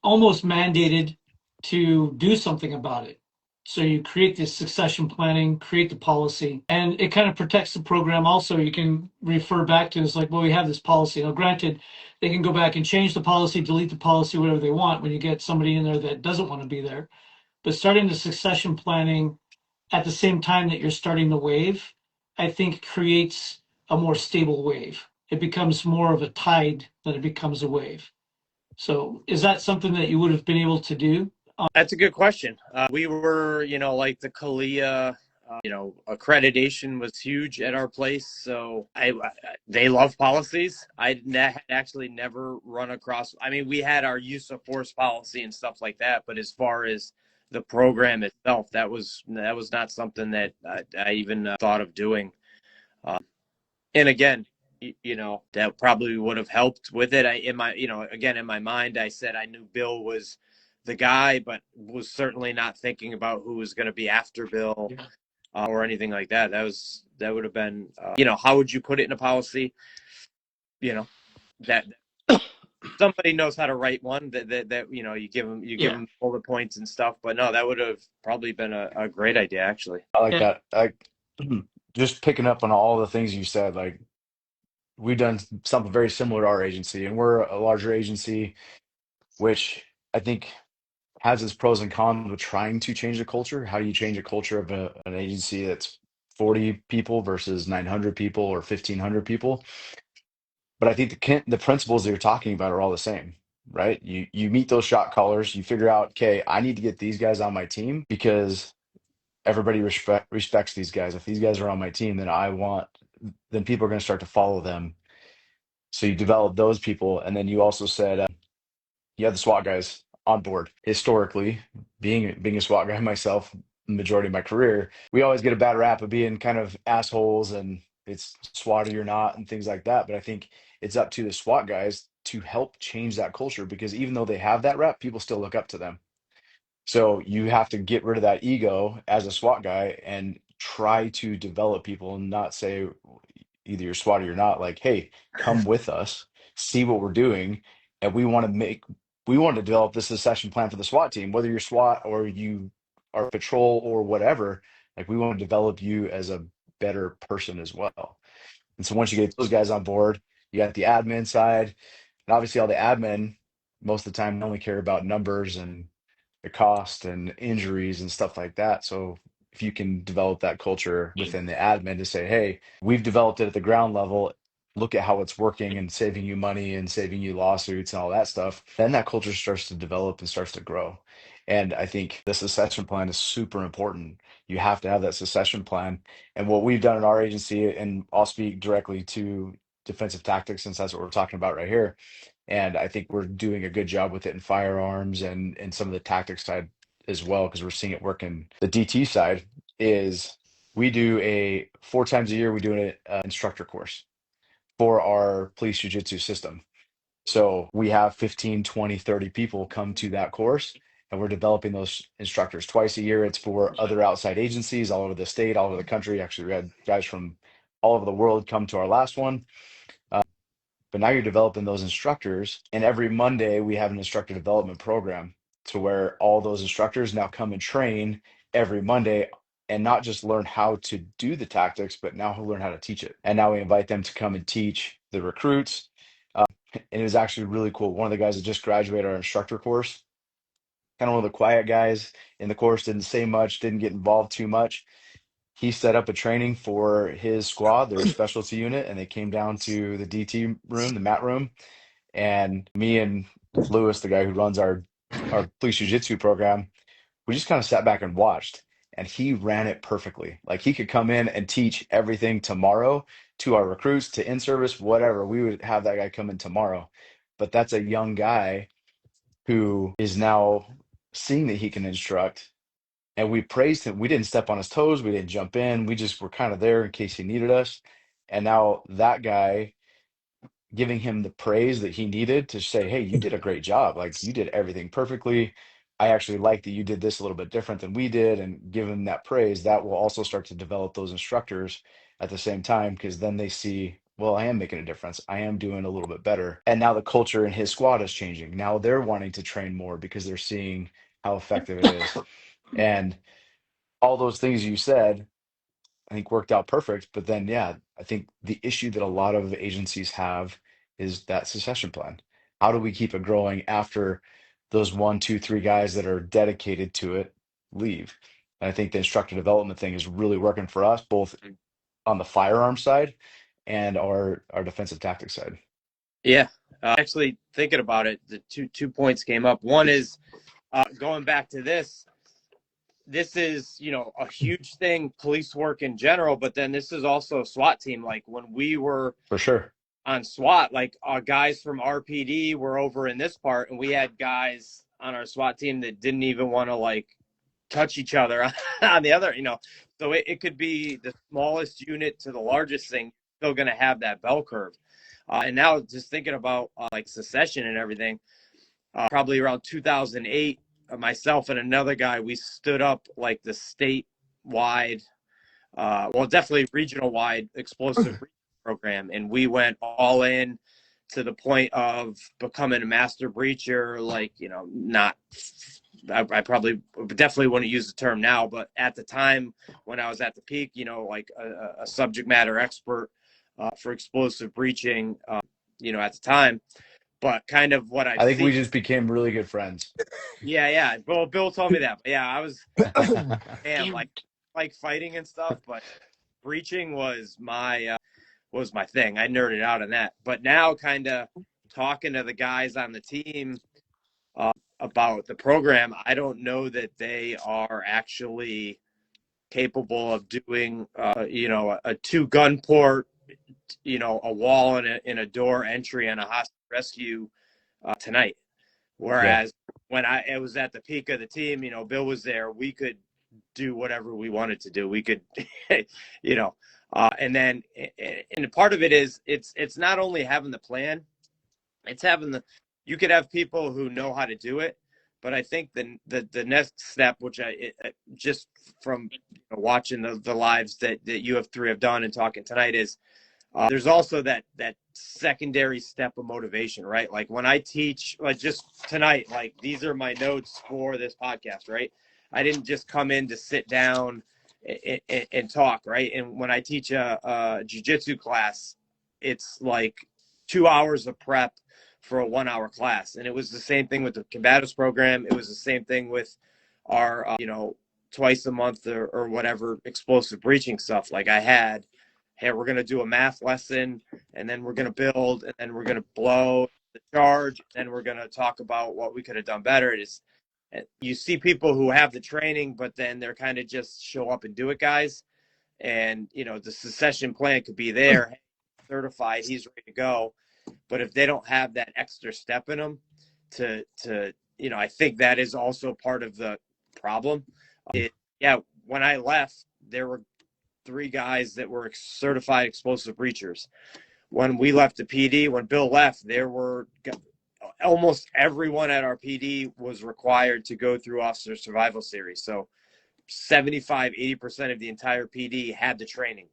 S1: almost mandated to do something about it. So you create this succession planning, create the policy, and it kind of protects the program. Also, you can refer back to it's like, well, we have this policy. Now, granted, they can go back and change the policy, delete the policy, whatever they want when you get somebody in there that doesn't want to be there. But starting the succession planning at the same time that you're starting the wave, I think creates a more stable wave. It becomes more of a tide than it becomes a wave. So is that something that you would have been able to do?
S3: That's a good question. We were, like the CALIA, accreditation was huge at our place. So they love policies. I had actually never run across. I mean, we had our use of force policy and stuff like that, but as far as the program itself, that was not something that I even thought of doing. And again, that probably would have helped with it. In my mind, I said I knew Bill was the guy, but was certainly not thinking about who was going to be after Bill or anything like that. That would have been, how would you put it in a policy? That somebody knows how to write one that you give them bullet points and stuff. But no, that would have probably been a great idea, actually.
S2: I like that. Just picking up on all the things you said, like we've done something very similar to our agency, and we're a larger agency, which I think has its pros and cons with trying to change the culture. How do you change a culture of an agency that's 40 people versus 900 people or 1,500 people? But I think the principles that you're talking about are all the same, right? You meet those shot callers, you figure out, okay, I need to get these guys on my team because everybody respects these guys. If these guys are on my team, then people are going to start to follow them. So you develop those people, and then you also said you have the SWAT guys on board. Historically, being a SWAT guy myself, the majority of my career, we always get a bad rap of being kind of assholes and it's SWAT or not and things like that. But I think it's up to the SWAT guys to help change that culture because even though they have that rep, people still look up to them. So you have to get rid of that ego as a SWAT guy and try to develop people and not say either you're SWAT or you're not. Like, hey, come with us, see what we're doing, and we want to develop this succession plan for the SWAT team, whether you're SWAT or you are patrol or whatever. Like, we want to develop you as a better person as well. And so once you get those guys on board, you got the admin side, and obviously all the admin most of the time only care about numbers and the cost and injuries and stuff like that. So if you can develop that culture within the admin to say, hey, we've developed it at the ground level, look at how it's working and saving you money and saving you lawsuits and all that stuff, then that culture starts to develop and starts to grow. And I think the succession plan is super important. You have to have that succession plan. And what we've done in our agency, and I'll speak directly to defensive tactics since that's what we're talking about right here, and I think we're doing a good job with it in firearms and some of the tactics side as well, because we're seeing it work in the DT side, is we do 4 times a year, we do an instructor course for our police jiu-jitsu system. So we have 15, 20, 30 people come to that course, and we're developing those instructors twice a year. It's for other outside agencies all over the state, all over the country. Actually, we had guys from all over the world come to our last one. But now you're developing those instructors, and every Monday we have an instructor development program to where all those instructors now come and train every Monday and not just learn how to do the tactics, but now learn how to teach it. And now we invite them to come and teach the recruits. And it was actually really cool. One of the guys that just graduated our instructor course, kind of one of the quiet guys in the course, didn't say much, didn't get involved too much. He set up a training for his squad, their specialty unit, and they came down to the DT room, the mat room, and me and Lewis, the guy who runs our police jiu-jitsu program, we just kind of sat back and watched, and he ran it perfectly. Like he could come in and teach everything tomorrow to our recruits, to in-service, whatever. We would have that guy come in tomorrow. But that's a young guy who is now seeing that he can instruct, and we praised him. We didn't step on his toes. We didn't jump in. We just were kind of there in case he needed us. And now that guy giving him the praise that he needed to say, hey, you did a great job. Like you did everything perfectly. I actually like that you did this a little bit different than we did, and give him that praise. That will also start to develop those instructors at the same time, because then they see, well, I am making a difference. I am doing a little bit better. And now the culture in his squad is changing. Now they're wanting to train more because they're seeing how effective it is. And all those things you said, I think worked out perfect. But then, yeah, I think the issue that a lot of agencies have is that succession plan. How do we keep it growing after those one, two, three guys that are dedicated to it leave? And I think the instructor development thing is really working for us, both on the firearm side and our defensive tactics side.
S3: Yeah. Actually, thinking about it, the two points came up. One is going back to this. This is, a huge thing, police work in general, but then this is also a SWAT team. Like when we were
S2: For sure.
S3: on SWAT, like our guys from RPD were over in this part, and we had guys on our SWAT team that didn't even want to like touch each other on the other, So it could be the smallest unit to the largest thing, still going to have that bell curve. And now just thinking about like secession and everything, probably around 2008, myself and another guy, we stood up like the statewide, well, definitely regional wide explosive program. And we went all in to the point of becoming a master breacher, like, not, I probably definitely wouldn't use the term now, but at the time when I was at the peak, like a subject matter expert for explosive breaching, at the time. But kind of what I've
S2: I think we
S3: seen.
S2: just became really good friends.
S3: Yeah. Well, Bill told me that. But yeah, I was, man,
S1: You-
S3: like fighting and stuff, but breaching was my thing. I nerded out on that. But now, kind of talking to the guys on the team about the program, I don't know that they are actually capable of doing, a two-gun port, a wall and a door entry and a hostage rescue tonight.
S2: Yeah.
S3: Whereas when it was at the peak of the team, Bill was there, we could do whatever we wanted to do. We could, and then, and part of it is it's not only having the plan, it's having you could have people who know how to do it. But I think the next step, which just from watching the lives that you have three have done and talking tonight, is there's also that secondary step of motivation, right? Like when I teach, like just tonight, like these are my notes for this podcast, right? I didn't just come in to sit down and talk, right? And when I teach a jiu-jitsu class, it's like 2 hours of prep for a 1 hour class. And it was the same thing with the combatives program. It was the same thing with our, twice a month or whatever explosive breaching stuff. Like I had, hey, we're going to do a math lesson, and then we're going to build, and then we're going to blow the charge, and then we're going to talk about what we could have done better. You see people who have the training, but then they're kind of just show up and do it guys. And, the succession plan could be there, hey, certified, he's ready to go. But if they don't have that extra step in them to I think that is also part of the problem. When I left, there were 3 guys that were certified explosive breachers. When we left the PD, when Bill left, there were almost everyone at our PD was required to go through officer survival series. So 75-80% of the entire PD had the training.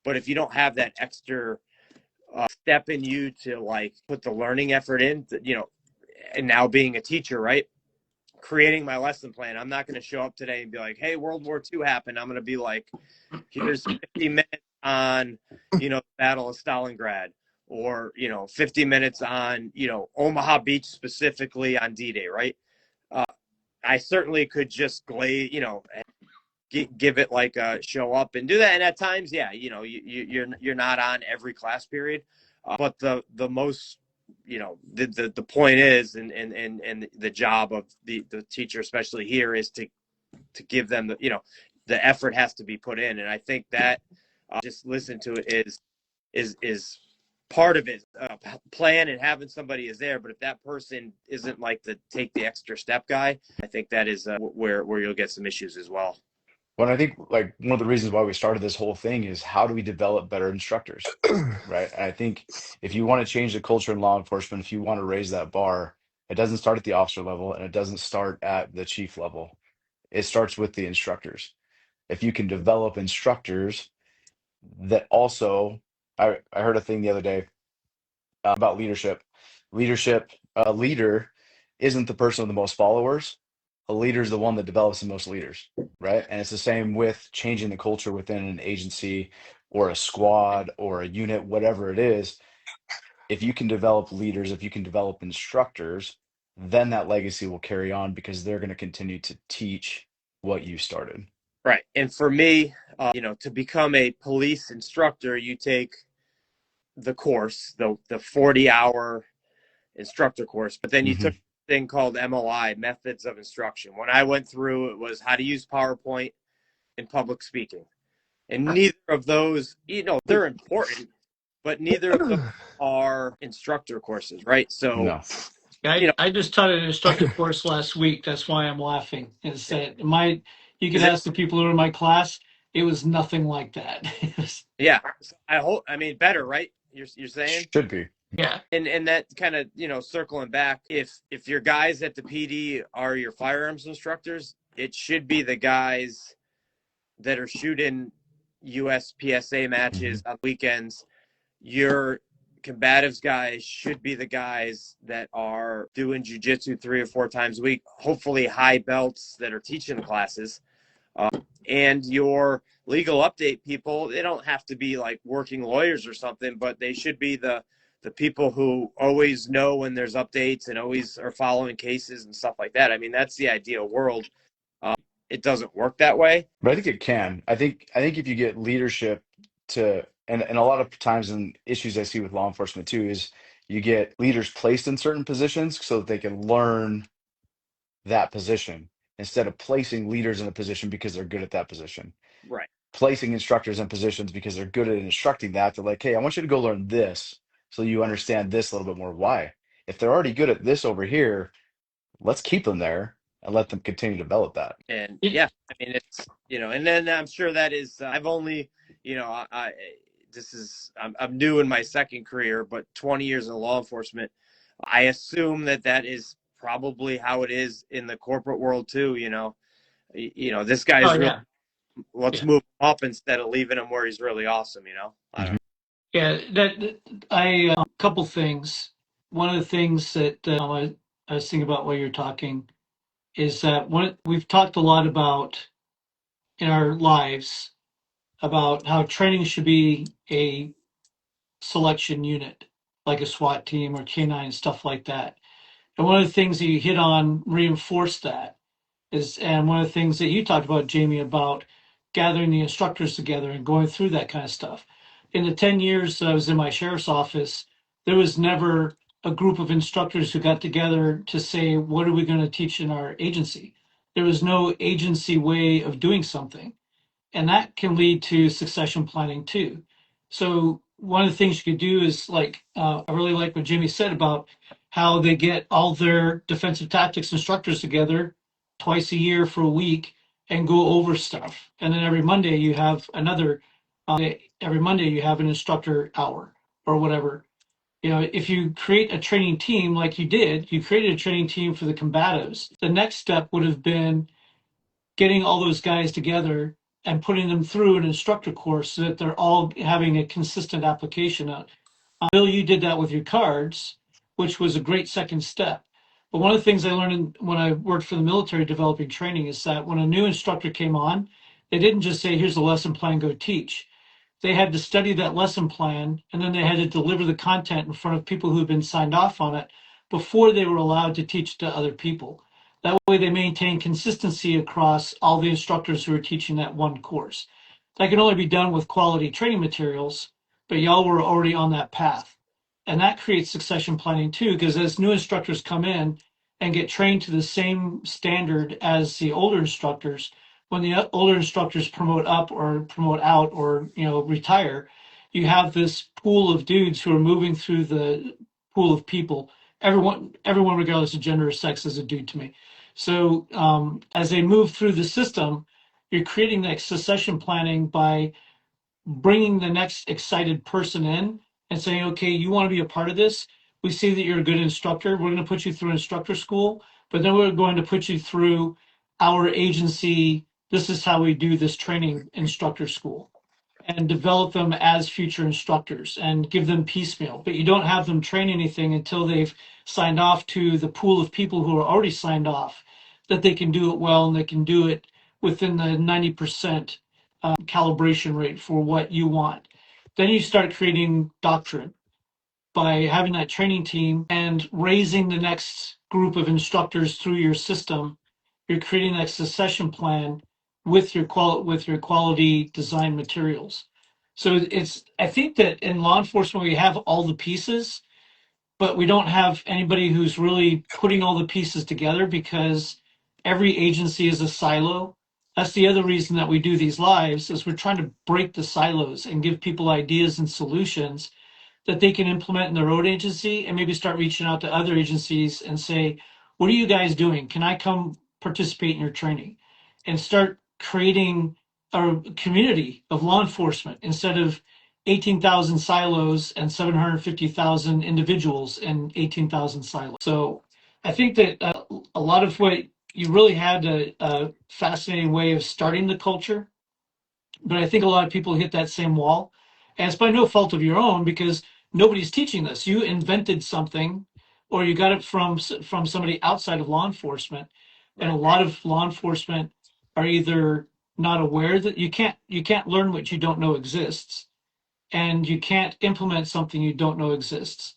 S3: But if you don't have that extra step in you to like put the learning effort in, and now being a teacher, right? Creating my lesson plan. I'm not going to show up today and be like, hey, World War II happened. I'm going to be like, here's 50 minutes on, the Battle of Stalingrad, or, 50 minutes on, Omaha Beach specifically on D-Day, right? I certainly could just give it like a show up and do that. And at times, yeah, you're not on every class period, but the most, the point is, and the job of the teacher, especially here, is to give them the effort has to be put in. And I think that just listen to it is part of it. Plan and having somebody is there, but if that person isn't like the take the extra step guy, I think that is where you'll get some issues as well.
S2: Well, I think like one of the reasons why we started this whole thing is how do we develop better instructors, right? And I think if you want to change the culture in law enforcement, if you want to raise that bar, it doesn't start at the officer level and it doesn't start at the chief level. It starts with the instructors. If you can develop instructors that also, I heard a thing the other day about leadership. A leader isn't the person with the most followers. A leader is the one that develops the most leaders, right? And it's the same with changing the culture within an agency or a squad or a unit, whatever it is. If you can develop leaders, if you can develop instructors, then that legacy will carry on because they're going to continue to teach what you started.
S3: Right. And for me, to become a police instructor, you take the course, the 40-hour instructor course, but then you
S2: Hmm.
S3: took a thing called MOI, Methods of Instruction. When I went through, it was how to use PowerPoint in public speaking. And neither of those, they're important, but neither of those are instructor courses, right? So,
S2: No.
S1: I just taught an instructor course last week. That's why I'm laughing. Is that you could
S3: is it?
S1: ask the people who are in my class, it was nothing like that.
S3: Yeah. So better, right? You're saying?
S2: Should be.
S1: Yeah.
S3: And that kind of, circling back, if your guys at the PD are your firearms instructors, it should be the guys that are shooting USPSA
S2: Hmm.
S3: matches on weekends. Your combatives guys should be the guys that are doing jujitsu 3 or 4 times a week, hopefully high belts that are teaching the classes. And your legal update people, they don't have to be like working lawyers or something, but they should be the people who always know when there's updates and always are following cases and stuff like that. I mean, that's the ideal world. It doesn't work that way.
S2: But I think it can. I think if you get leadership to and a lot of times in issues I see with law enforcement too is you get leaders placed in certain positions so that they can learn that position instead of placing leaders in a position because they're good at that position.
S3: Right.
S2: Placing instructors in positions because they're good at instructing that. They're like, hey, I want you to go learn this so you understand this a little bit more. Why? If they're already good at this over here, let's keep them there and let them continue to develop that.
S3: And
S1: Yeah.
S3: yeah, I mean, it's, and then I'm sure that is, I've only, I'm new in my second career, but 20 years in law enforcement. I assume that is probably how it is in the corporate world too. This
S1: Oh
S3: guy's really,
S1: yeah.
S3: let's
S1: Yeah.
S3: move him up instead of leaving him where he's really awesome. I don't
S2: Mhm.
S3: know.
S1: Yeah. I couple things. One of the things that I was thinking about while you're talking is that we've talked a lot about in our lives about how training should be a selection unit, like a SWAT team or K9, stuff like that. And one of the things that you hit on reinforced that and one of the things that you talked about, Jamie, about gathering the instructors together and going through that kind of stuff. In the 10 years that I was in my sheriff's office, there was never a group of instructors who got together to say, what are we going to teach in our agency? There was no agency way of doing something. And that can lead to succession planning too. So one of the things you could do is I really like what Jimmy said about how they get all their defensive tactics instructors together twice a year for a week and go over stuff. And then every Monday you have an instructor hour or whatever. If you create a training team like you created a training team for the combatives. The next step would have been getting all those guys together and putting them through an instructor course so that they're all having a consistent application. Bill, you did that with your cards, which was a great second step. But one of the things I learned when I worked for the military developing training is that when a new instructor came on, they didn't just say, here's the lesson plan, go teach. They had to study that lesson plan and then they had to deliver the content in front of people who had been signed off on it before they were allowed to teach to other people. That way they maintain consistency across all the instructors who are teaching that one course. That can only be done with quality training materials, but y'all were already on that path. And that creates succession planning too, because as new instructors come in and get trained to the same standard as the older instructors, when the older instructors promote up or promote out or retire, you have this pool of dudes who are moving through the pool of people. Everyone regardless of gender or sex is a dude to me. So as they move through the system, you're creating like succession planning by bringing the next excited person in and saying, okay, you want to be a part of this? We see that you're a good instructor. We're going to put you through instructor school, but then we're going to put you through our agency. This is how we do this training instructor school, and develop them as future instructors and give them piecemeal. But you don't have them train anything until they've signed off to the pool of people who are already signed off that they can do it well and they can do it within the 90% calibration rate for what you want. Then you start creating doctrine by having that training team and raising the next group of instructors through your system. You're creating that succession plan with your quality design materials. So it's, I think that in law enforcement we have all the pieces, but we don't have anybody who's really putting all the pieces together because every agency is a silo. That's the other reason that we do these lives, is we're trying to break the silos and give people ideas and solutions that they can implement in their own agency, and maybe start reaching out to other agencies and say, what are you guys doing? Can I come participate in your training? And start creating a community of law enforcement instead of 18,000 silos and 750,000 individuals in 18,000 silos. So I think that a lot of what you really had a fascinating way of starting the culture, but I think a lot of people hit that same wall. And it's by no fault of your own because nobody's teaching this. You invented something, or you got it from somebody outside of law enforcement. And a lot of law enforcement are either not aware that you can't learn what you don't know exists, and you can't implement something you don't know exists.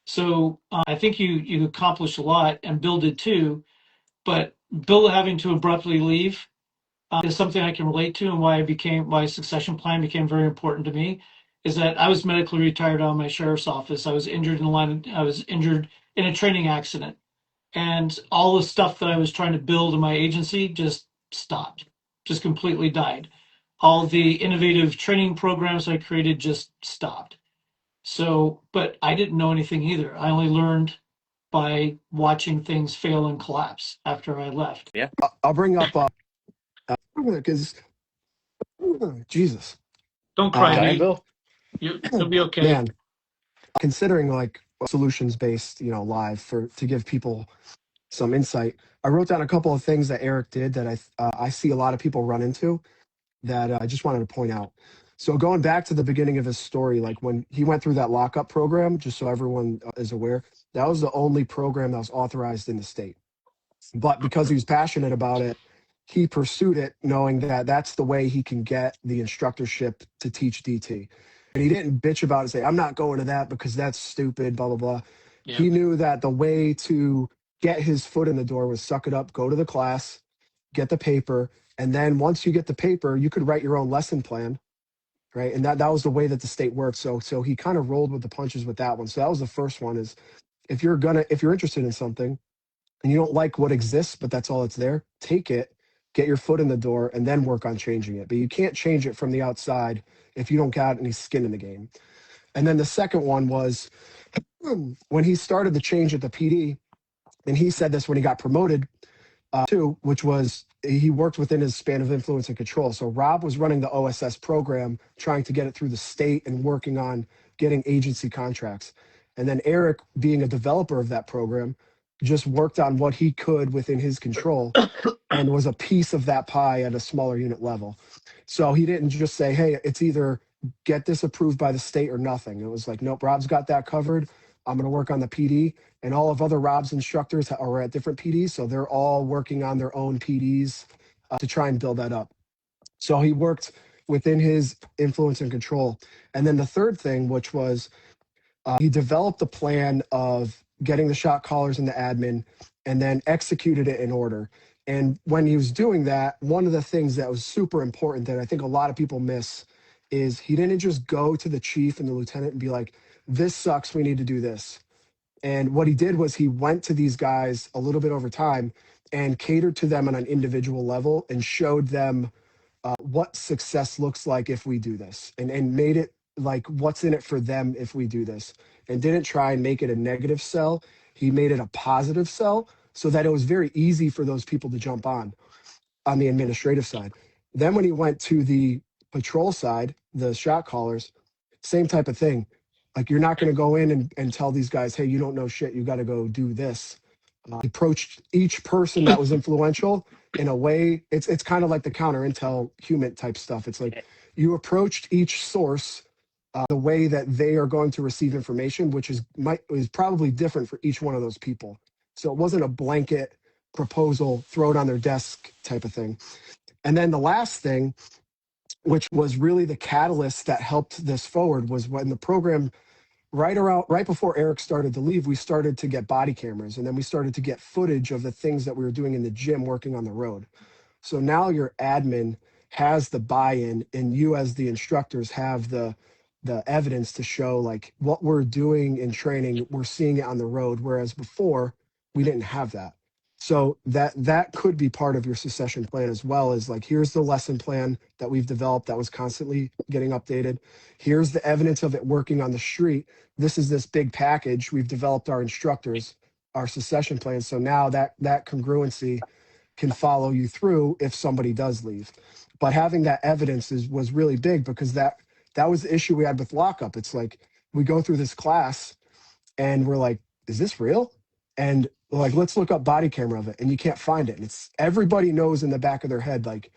S1: So I think you accomplished a lot, and Bill did too. But Bill having to abruptly leave is something I can relate to, and why succession plan became very important to me. Is that I was medically retired out of my sheriff's office. I was injured in a training accident, and all the stuff that I was trying to build in my agency just stopped, just completely died. All the innovative training programs I created just stopped. So, but I didn't know anything either. I only learned by watching things fail and collapse after I left.
S3: Yeah.
S4: I'll bring up because Jesus,
S1: Don't cry,
S2: Dying,
S1: Nate.
S2: Bill?
S1: You'll be okay.
S4: man, considering like solutions based, live to give people some insight. I wrote down a couple of things that Eric did that I see a lot of people run into that I just wanted to point out. So going back to the beginning of his story, like when he went through that lockup program, just so everyone is aware, that was the only program that was authorized in the state. But because he was passionate about it, he pursued it knowing that that's the way he can get the instructorship to teach DT. And he didn't bitch about it and say, I'm not going to that because that's stupid, blah, blah, blah.
S1: Yeah.
S4: He knew that the way to get his foot in the door was suck it up, go to the class, get the paper. And then once you get the paper, you could write your own lesson plan, right? And that was the way that the state worked. So he kind of rolled with the punches with that one. So that was the first one, is if you're interested in something and you don't like what exists, but that's all that's there, take it, get your foot in the door, and then work on changing it. But you can't change it from the outside if you don't got any skin in the game. And then the second one was when he started the change at the PD, and he said this when he got promoted too, which was he worked within his span of influence and control. So Rob was running the OSS program, trying to get it through the state and working on getting agency contracts. And then Eric, being a developer of that program, just worked on what he could within his control and was a piece of that pie at a smaller unit level. So he didn't just say, hey, it's either get this approved by the state or nothing. It was like, nope, Rob's got that covered. I'm going to work on the PD. And all of other Rob's instructors are at different PDs. So they're all working on their own PDs to try and build that up. So he worked within his influence and control. And then the third thing, which was he developed a plan of getting the shot callers into admin and then executed it in order. And when he was doing that, one of the things that was super important that I think a lot of people miss is he didn't just go to the chief and the lieutenant and be like, this sucks, we need to do this. And what he did was he went to these guys a little bit over time and catered to them on an individual level and showed them what success looks like if we do this, and made it like what's in it for them if we do this, and didn't try and make it a negative sell. He made it a positive sell so that it was very easy for those people to jump on the administrative side. Then when he went to the patrol side, the shot callers, same type of thing. Like, you're not going to go in and tell these guys, hey, you don't know shit, you got to go do this. He approached each person that was influential in a way. It's kind of like the counter intel human type stuff. It's like you approached each source the way that they are going to receive information, which is probably different for each one of those people. So it wasn't a blanket proposal, throw it on their desk type of thing. And then the last thing, which was really the catalyst that helped this forward, was when the program right before Eric started to leave, we started to get body cameras, and then we started to get footage of the things that we were doing in the gym working on the road. So now your admin has the buy-in, and you as the instructors have the evidence to show like what we're doing in training, we're seeing it on the road, whereas before we didn't have that. So that could be part of your succession plan as well, as like, here's the lesson plan that we've developed that was constantly getting updated. Here's the evidence of it working on the street. This is this big package. We've developed our instructors, our succession plan. So now that congruency can follow you through if somebody does leave. But having that evidence was really big, because that was the issue we had with lockup. It's like, we go through this class and we're like, is this real? And like, let's look up body camera of it, and you can't find it. And it's, everybody knows in the back of their head, like,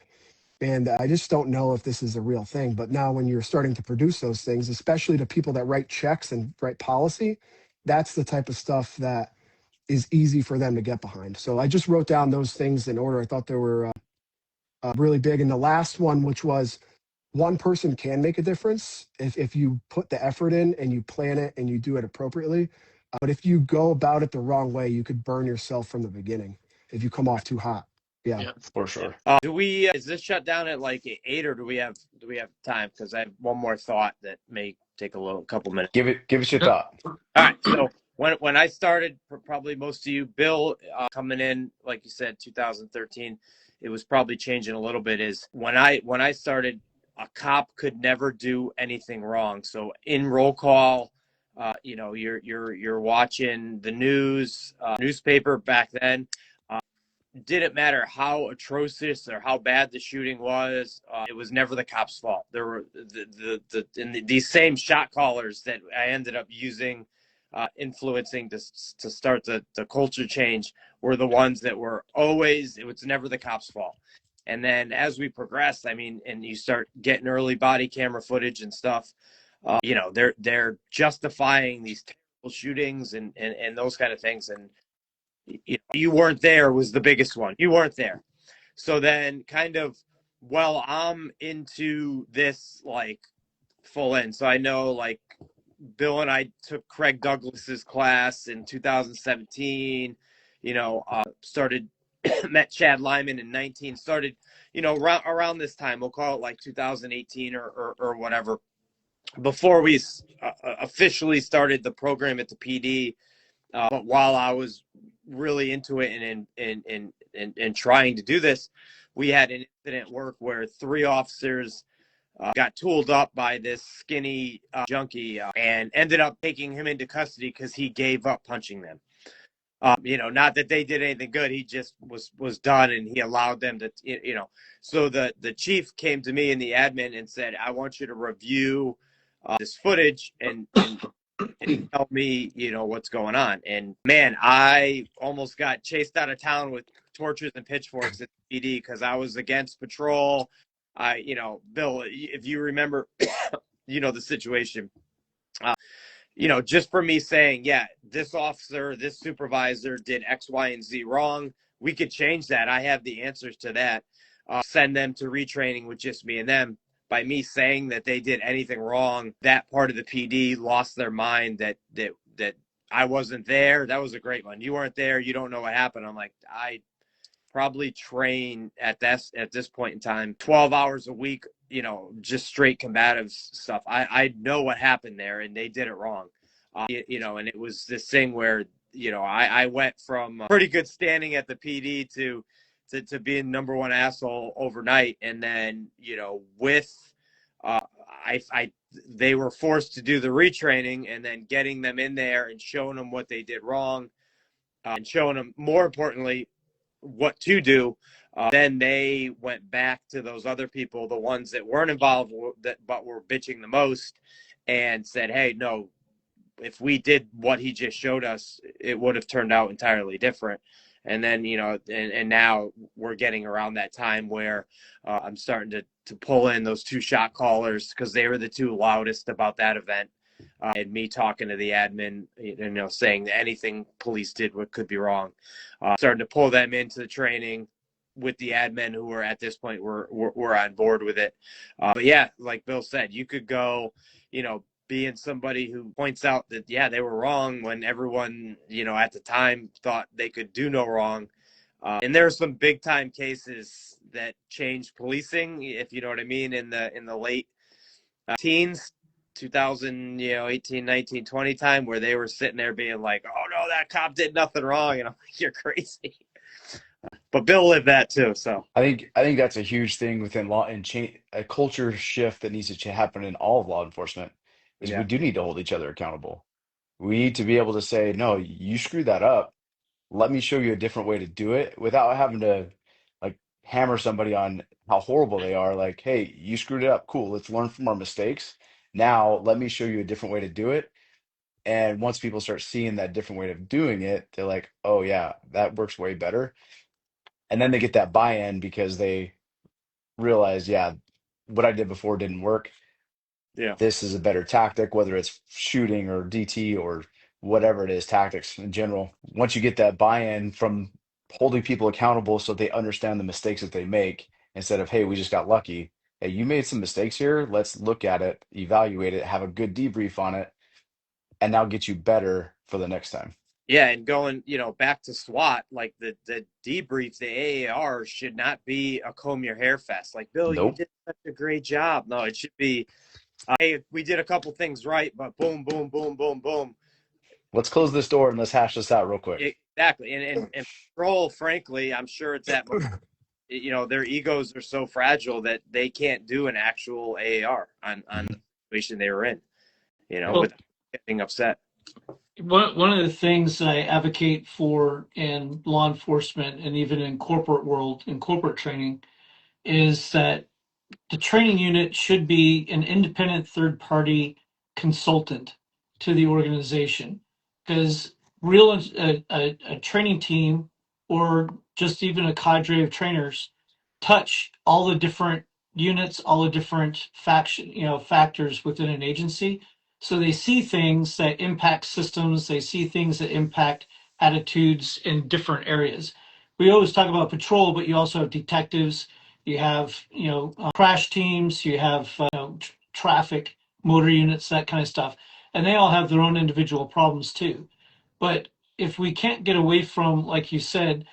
S4: and I just don't know if this is a real thing. But now when you're starting to produce those things, especially to people that write checks and write policy, that's the type of stuff that is easy for them to get behind. So I just wrote down those things in order. I thought they were really big. And the last one, which was, one person can make a difference if you put the effort in and you plan it and you do it appropriately. But if you go about it the wrong way, you could burn yourself from the beginning if you come off too hot. Yeah.
S2: For sure.
S3: Is this shut down at like 8, or do we have time? Because I have one more thought that may take a couple minutes.
S2: Give us your thought.
S3: All right. So when I started, probably most of you, Bill, coming in, like you said, 2013, it was probably changing a little bit. Is when I started, a cop could never do anything wrong. So in roll call, you're watching the news, newspaper back then. Didn't matter how atrocious or how bad the shooting was. It was never the cop's fault. There were these same shot callers that I ended up using, influencing to start the culture change, were the ones that were always, it was never the cop's fault. And then as we progressed, I mean, and you start getting early body camera footage and stuff, they're justifying these terrible shootings and those kind of things. And you weren't there was the biggest one. You weren't there. So then kind of, well, I'm into this like full in. So I know like Bill and I took Craig Douglas's class in 2017, started met Chad Lyman in 19, started, around this time, we'll call it like 2018 or whatever, before we officially started the program at the PD. But while I was really into it and trying to do this, we had an incident at work where 3 officers got tooled up by this skinny junkie and ended up taking him into custody because he gave up punching them. Not that they did anything good. He just was done, and he allowed them to, So the chief came to me in the admin and said, I want you to review this footage and tell me, what's going on. And man, I almost got chased out of town with torches and pitchforks at the PD because I was against patrol. Bill, if you remember, the situation. Just for me saying, yeah, this officer, this supervisor did X, Y, and Z wrong. We could change that. I have the answers to that. Send them to retraining with just me and them. By me saying that they did anything wrong, that part of the PD lost their mind that I wasn't there. That was a great one. You weren't there. You don't know what happened. I'm like, I probably train at this point in time 12 hours a week, just straight combative stuff. I know what happened there, and they did it wrong. And it was this thing where, I went from pretty good standing at the PD to being number one asshole overnight. And then, they were forced to do the retraining, and then getting them in there and showing them what they did wrong, and showing them, more importantly, what to do. Then they went back to those other people, the ones that weren't involved but were bitching the most, and said, hey, no, if we did what he just showed us, it would have turned out entirely different. And then, and now we're getting around that time where I'm starting to pull in those two shot callers because they were the two loudest about that event. And me talking to the admin, saying that anything police did could be wrong. Starting to pull them into the training with the admin who were at this point were on board with it. But yeah, like Bill said, you could go, being somebody who points out that, yeah, they were wrong when everyone, at the time thought they could do no wrong. And there are some big time cases that changed policing, if you know what I mean, in the late teens, 2018, 19, 20 time, where they were sitting there being like, oh no, that cop did nothing wrong. And I'm like, you're crazy. But Bill lived that too. So
S2: I think that's a huge thing within law and change a culture shift that needs to happen in all of law enforcement is we
S3: yeah,
S2: do need to hold each other accountable. We need to be able to say, no, you screwed that up. Let me show you a different way to do it without having to like hammer somebody on how horrible they are. Like, hey, you screwed it up. Cool. Let's learn from our mistakes. Now let me show you a different way to do it. And once people start seeing that different way of doing it, they're like, oh yeah, that works way better. And then they get that buy-in because they realize, yeah, what I did before didn't work.
S3: yeah.
S2: This is a better tactic, whether it's shooting or DT or whatever it is, tactics in general. Once you get that buy-in from holding people accountable so they understand the mistakes that they make instead of, hey, we just got lucky. Hey, you made some mistakes here. Let's look at it, evaluate it, have a good debrief on it, and now get you better for the next time.
S3: Yeah, and going, back to SWAT, like the debrief, the AAR should not be a comb your hair fest. Like, Bill, you
S2: Nope.
S3: did such a great job. No, it should be, hey, we did a couple things right, but boom, boom, boom, boom, boom.
S2: Let's close this door and let's hash this out real quick.
S3: Exactly. And patrol, frankly, I'm sure it's at, their egos are so fragile that they can't do an actual AAR on
S2: Mhm.
S3: the situation they were in,
S2: Nope.
S3: without getting upset.
S1: One of the things that I advocate for in law enforcement and even in corporate world, in corporate training, is that the training unit should be an independent third party consultant to the organization. Because a training team or just even a cadre of trainers touch all the different units, all the different factors within an agency. So they see things that impact systems, they see things that impact attitudes in different areas. We always talk about patrol, but you also have detectives, you have crash teams, you have traffic motor units, that kind of stuff, and they all have their own individual problems too. But if we can't get away from, like you said,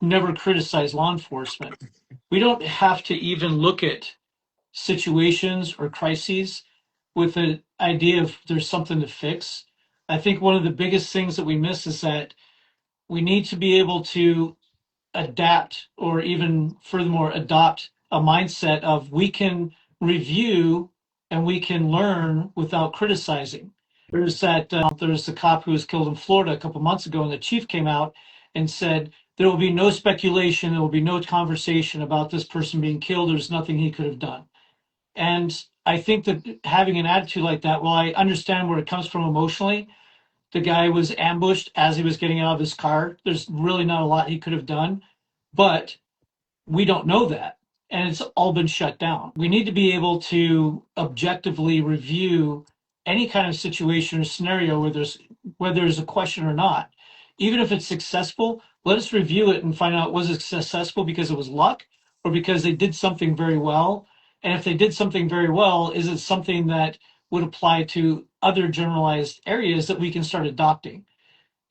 S1: never criticize law enforcement, we don't have to even look at situations or crises with an idea of there's something to fix. I think one of the biggest things that we miss is that we need to be able to adapt or even furthermore adopt a mindset of we can review and we can learn without criticizing. There's the cop who was killed in Florida a couple months ago, and the chief came out and said there will be no speculation, there will be no conversation about this person being killed. There's nothing he could have done. And I think that having an attitude like that, well, I understand where it comes from emotionally. The guy was ambushed as he was getting out of his car. There's really not a lot he could have done, but we don't know that. And it's all been shut down. We need to be able to objectively review any kind of situation or scenario whether there's a question or not. Even if it's successful, let us review it and find out, was it successful because it was luck or because they did something very well? And if they did something very well, is it something that would apply to other generalized areas that we can start adopting?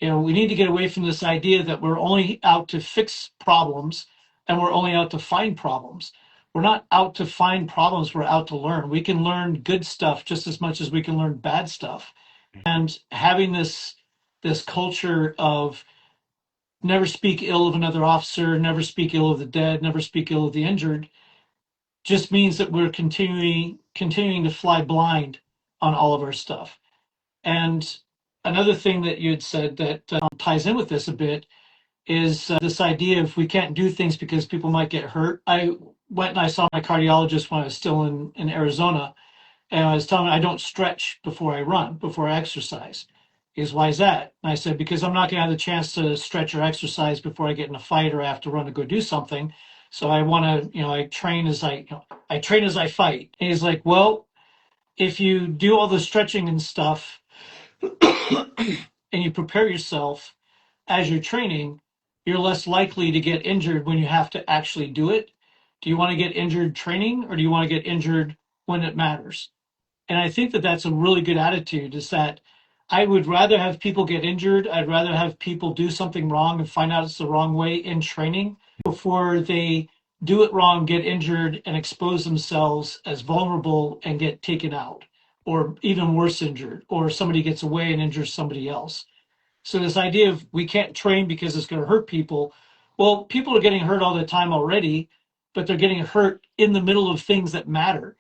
S1: We need to get away from this idea that we're only out to fix problems and we're only out to find problems. We're not out to find problems, we're out to learn. We can learn good stuff just as much as we can learn bad stuff. And having this culture of never speak ill of another officer, never speak ill of the dead, never speak ill of the injured, just means that we're continuing to fly blind on all of our stuff. And another thing that you had said that ties in with this a bit is this idea of we can't do things because people might get hurt. I went and I saw my cardiologist when I was still in Arizona, and I was telling him I don't stretch before I run, before I exercise. He goes, why is that? And I said, because I'm not going to have the chance to stretch or exercise before I get in a fight or I have to run to go do something. So I want to, I train as I train as I fight. And he's like, well, if you do all the stretching and stuff and you prepare yourself as you're training, you're less likely to get injured when you have to actually do it. Do you want to get injured training or do you want to get injured when it matters? And I think that that's a really good attitude, is that I would rather have people get injured. I'd rather have people do something wrong and find out it's the wrong way in training before they do it wrong, get injured, and expose themselves as vulnerable and get taken out, or even worse, injured, or somebody gets away and injures somebody else. So this idea of we can't train because it's going to hurt people. Well, people are getting hurt all the time already, but they're getting hurt in the middle of things that matter.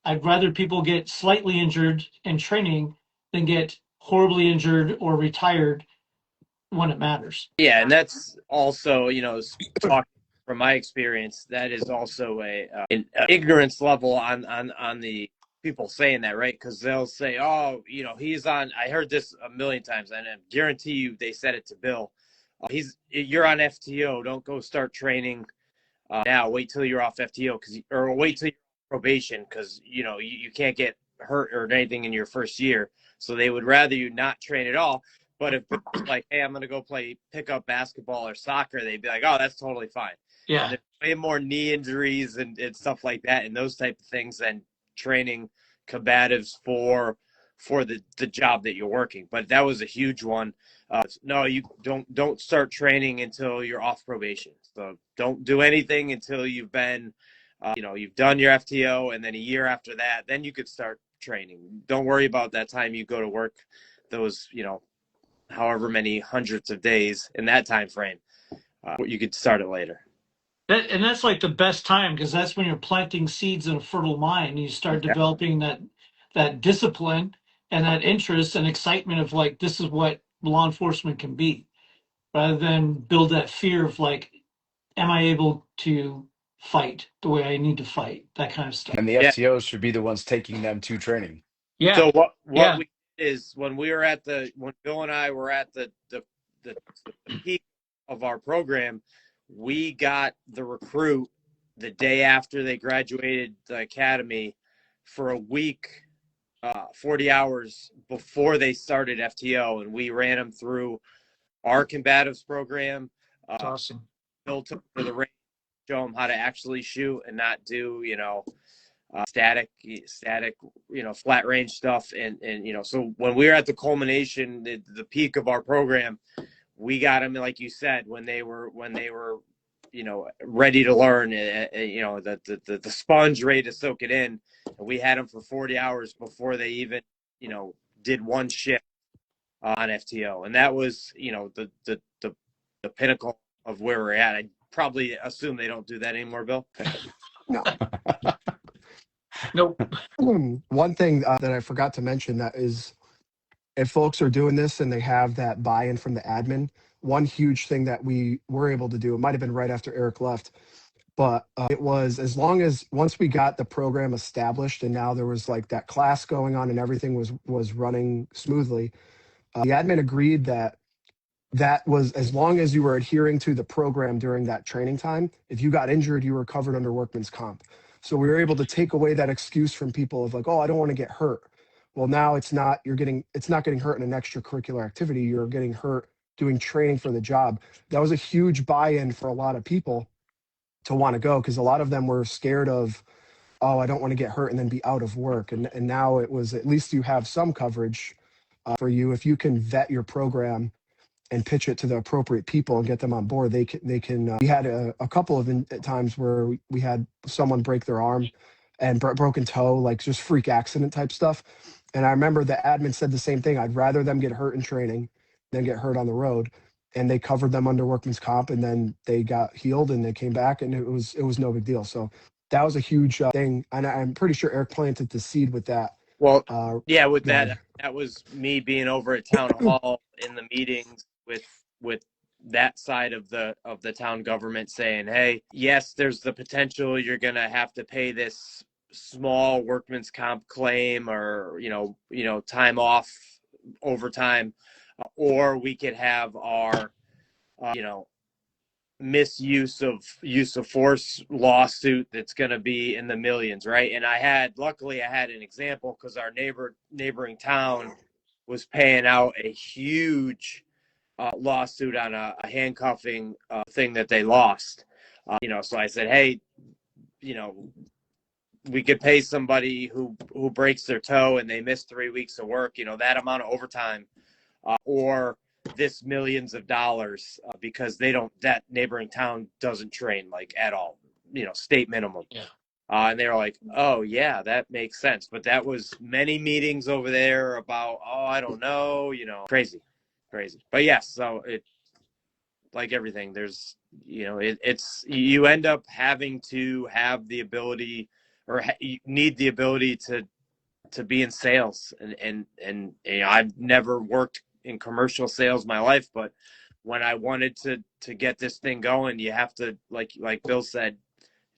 S1: I'd rather people get slightly injured in training than get horribly injured or retired when it matters.
S3: Yeah, and that's also, talking from my experience, that is also an ignorance level on the people saying that, right? Because they'll say, oh, he's on. I heard this a million times, and I guarantee you they said it to Bill. You're on FTO. Don't go start training now. Wait till you're off FTO, or wait till you're on probation, because you can't get hurt or anything in your first year. So they would rather you not train at all. But if it's like, hey, I'm going to go play pickup basketball or soccer, they'd be like, oh, that's totally fine.
S1: Yeah.
S3: And there's way more knee injuries and stuff like that and those type of things than training combatives for the job that you're working. But that was a huge one. No, you don't start training until you're off probation. So don't do anything until you've been, you've done your FTO, and then a year after that, then you could start training. Don't worry about that time you go to work, those, however many hundreds of days in that time frame. You could start it later.
S1: And that's like the best time, because that's when you're planting seeds in a fertile mind and you start developing that discipline and that interest and excitement of like, this is what law enforcement can be, rather than build that fear of like, am I able to fight the way I need to fight, that kind of stuff.
S2: And the FTOs should be the ones taking them to training.
S1: Yeah.
S3: So what we did is when Bill and I were at the peak of our program, we got the recruit the day after they graduated the academy for a week, 40 hours before they started FTO, and we ran them through our combatives program.
S1: That's awesome.
S3: Bill took them to the range, show them how to actually shoot and not do, static, flat range stuff. And so when we were at the culmination, the peak of our program, we got them, like you said, when they were, ready to learn, the sponge ready to soak it in. And we had them for 40 hours before they even, did one shift on FTO. And that was, the pinnacle of where we're at. I probably assume they don't do that anymore, Bill.
S4: No.
S1: Nope.
S4: One thing that I forgot to mention, that is, if folks are doing this and they have that buy-in from the admin, one huge thing that we were able to do, it might have been right after Eric left, but it was, as long as once we got the program established and now there was like that class going on and everything was running smoothly, the admin agreed that was, as long as you were adhering to the program during that training time, if you got injured, you were covered under workman's comp. So we were able to take away that excuse from people of like, oh, I don't want to get hurt. Well, now it's not getting hurt in an extracurricular activity. You're getting hurt doing training for the job. That was a huge buy-in for a lot of people to want to go, because a lot of them were scared of, oh, I don't want to get hurt and then be out of work. And now it was, at least you have some coverage for you. If you can vet your program and pitch it to the appropriate people and get them on board, they can. We had a couple of times where we had someone break their arm and broken toe, like just freak accident type stuff. And I remember the admin said the same thing. I'd rather them get hurt in training than get hurt on the road. And they covered them under workman's comp, and then they got healed and they came back, and it was no big deal. So that was a huge thing. And I'm pretty sure Eric planted the seed with that.
S3: Well, that was me being over at town hall in the meetings with that side of the town government saying, hey, yes, there's the potential you're going to have to pay this small workman's comp claim, or time off, overtime, or we could have our misuse of use of force lawsuit that's going to be in the millions, right? And luckily I had an example, because our neighboring town was paying out a huge lawsuit on a handcuffing thing that they lost. So I said, hey, we could pay somebody who breaks their toe and they miss 3 weeks of work, that amount of overtime, or this millions of dollars, because that neighboring town doesn't train like at all, state minimum.
S1: Yeah.
S3: And they were like, oh yeah, that makes sense. But that was many meetings over there about, I don't know, crazy. But yes, so it, like everything, there's, it's, you end up having to have the ability, or you need the ability to be in sales. And I've never worked in commercial sales my life, but when I wanted to get this thing going, you have to, like Bill said,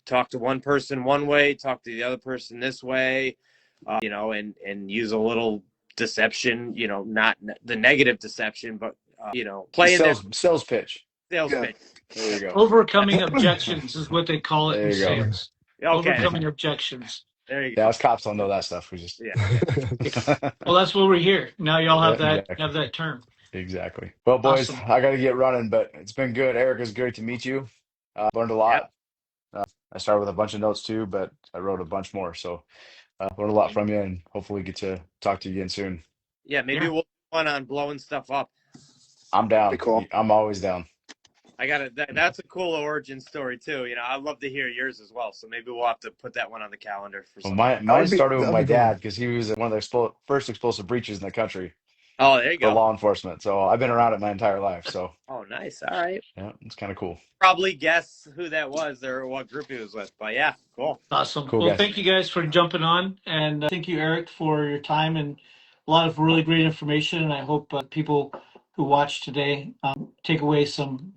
S3: talk to one person one way, talk to the other person this way, and use a little deception, not the negative deception, but playing
S2: Sales
S3: that
S2: sales pitch.
S3: sales
S4: Yeah.
S3: pitch.
S2: There you go.
S1: Overcoming objections is what they call it
S2: There
S1: in
S2: you go.
S1: sales.
S3: Okay,
S1: Overcoming objections.
S3: there you
S2: Yeah,
S3: go.
S2: us cops don't know that stuff. We just
S3: Yeah.
S1: Well, that's what we're here. Now y'all have that
S2: exactly.
S1: have that term.
S2: Exactly. Well, boys,
S1: Awesome.
S2: I got to get running, but it's been good. Eric, it's great to meet you. Learned a
S3: Yep.
S2: lot. I started with a bunch of notes too, but I wrote a bunch more. So learned a lot from you, and hopefully get to talk to you again soon.
S3: Yeah, maybe we'll do one on blowing stuff up.
S2: I'm down.
S4: Be cool.
S2: I'm always down.
S3: That's a cool origin story too. I'd love to hear yours as well. So maybe we'll have to put that one on the calendar for
S2: Well,
S3: some.
S2: mine started with
S4: That'd
S2: my
S4: be cool.
S2: dad, because he was one of the first explosive breaches in the country
S3: Oh, there you
S2: for
S3: go.
S2: law enforcement. So I've been around it my entire life. So
S3: Oh, nice. All right.
S2: yeah, it's kind of cool.
S3: Probably guess who that was or what group he was with. But yeah, cool.
S1: Awesome.
S2: Cool,
S1: Well,
S2: guys.
S1: thank you guys for jumping on, and thank you, Eric, for your time and a lot of really great information. And I hope people who watch today take away some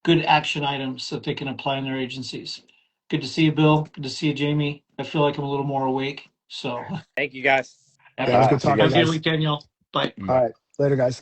S1: good action items that they can apply in their agencies. Good to see you, Bill. Good to see you, Jamie. I feel like I'm a little more awake. So
S3: Thank you guys.
S4: Yeah, it was
S2: All
S4: good
S2: right, see you
S1: have
S4: talking,
S1: a good
S2: guys.
S4: guys.
S1: weekend, y'all. Bye.
S4: All
S2: Bye.
S4: right. Later, guys.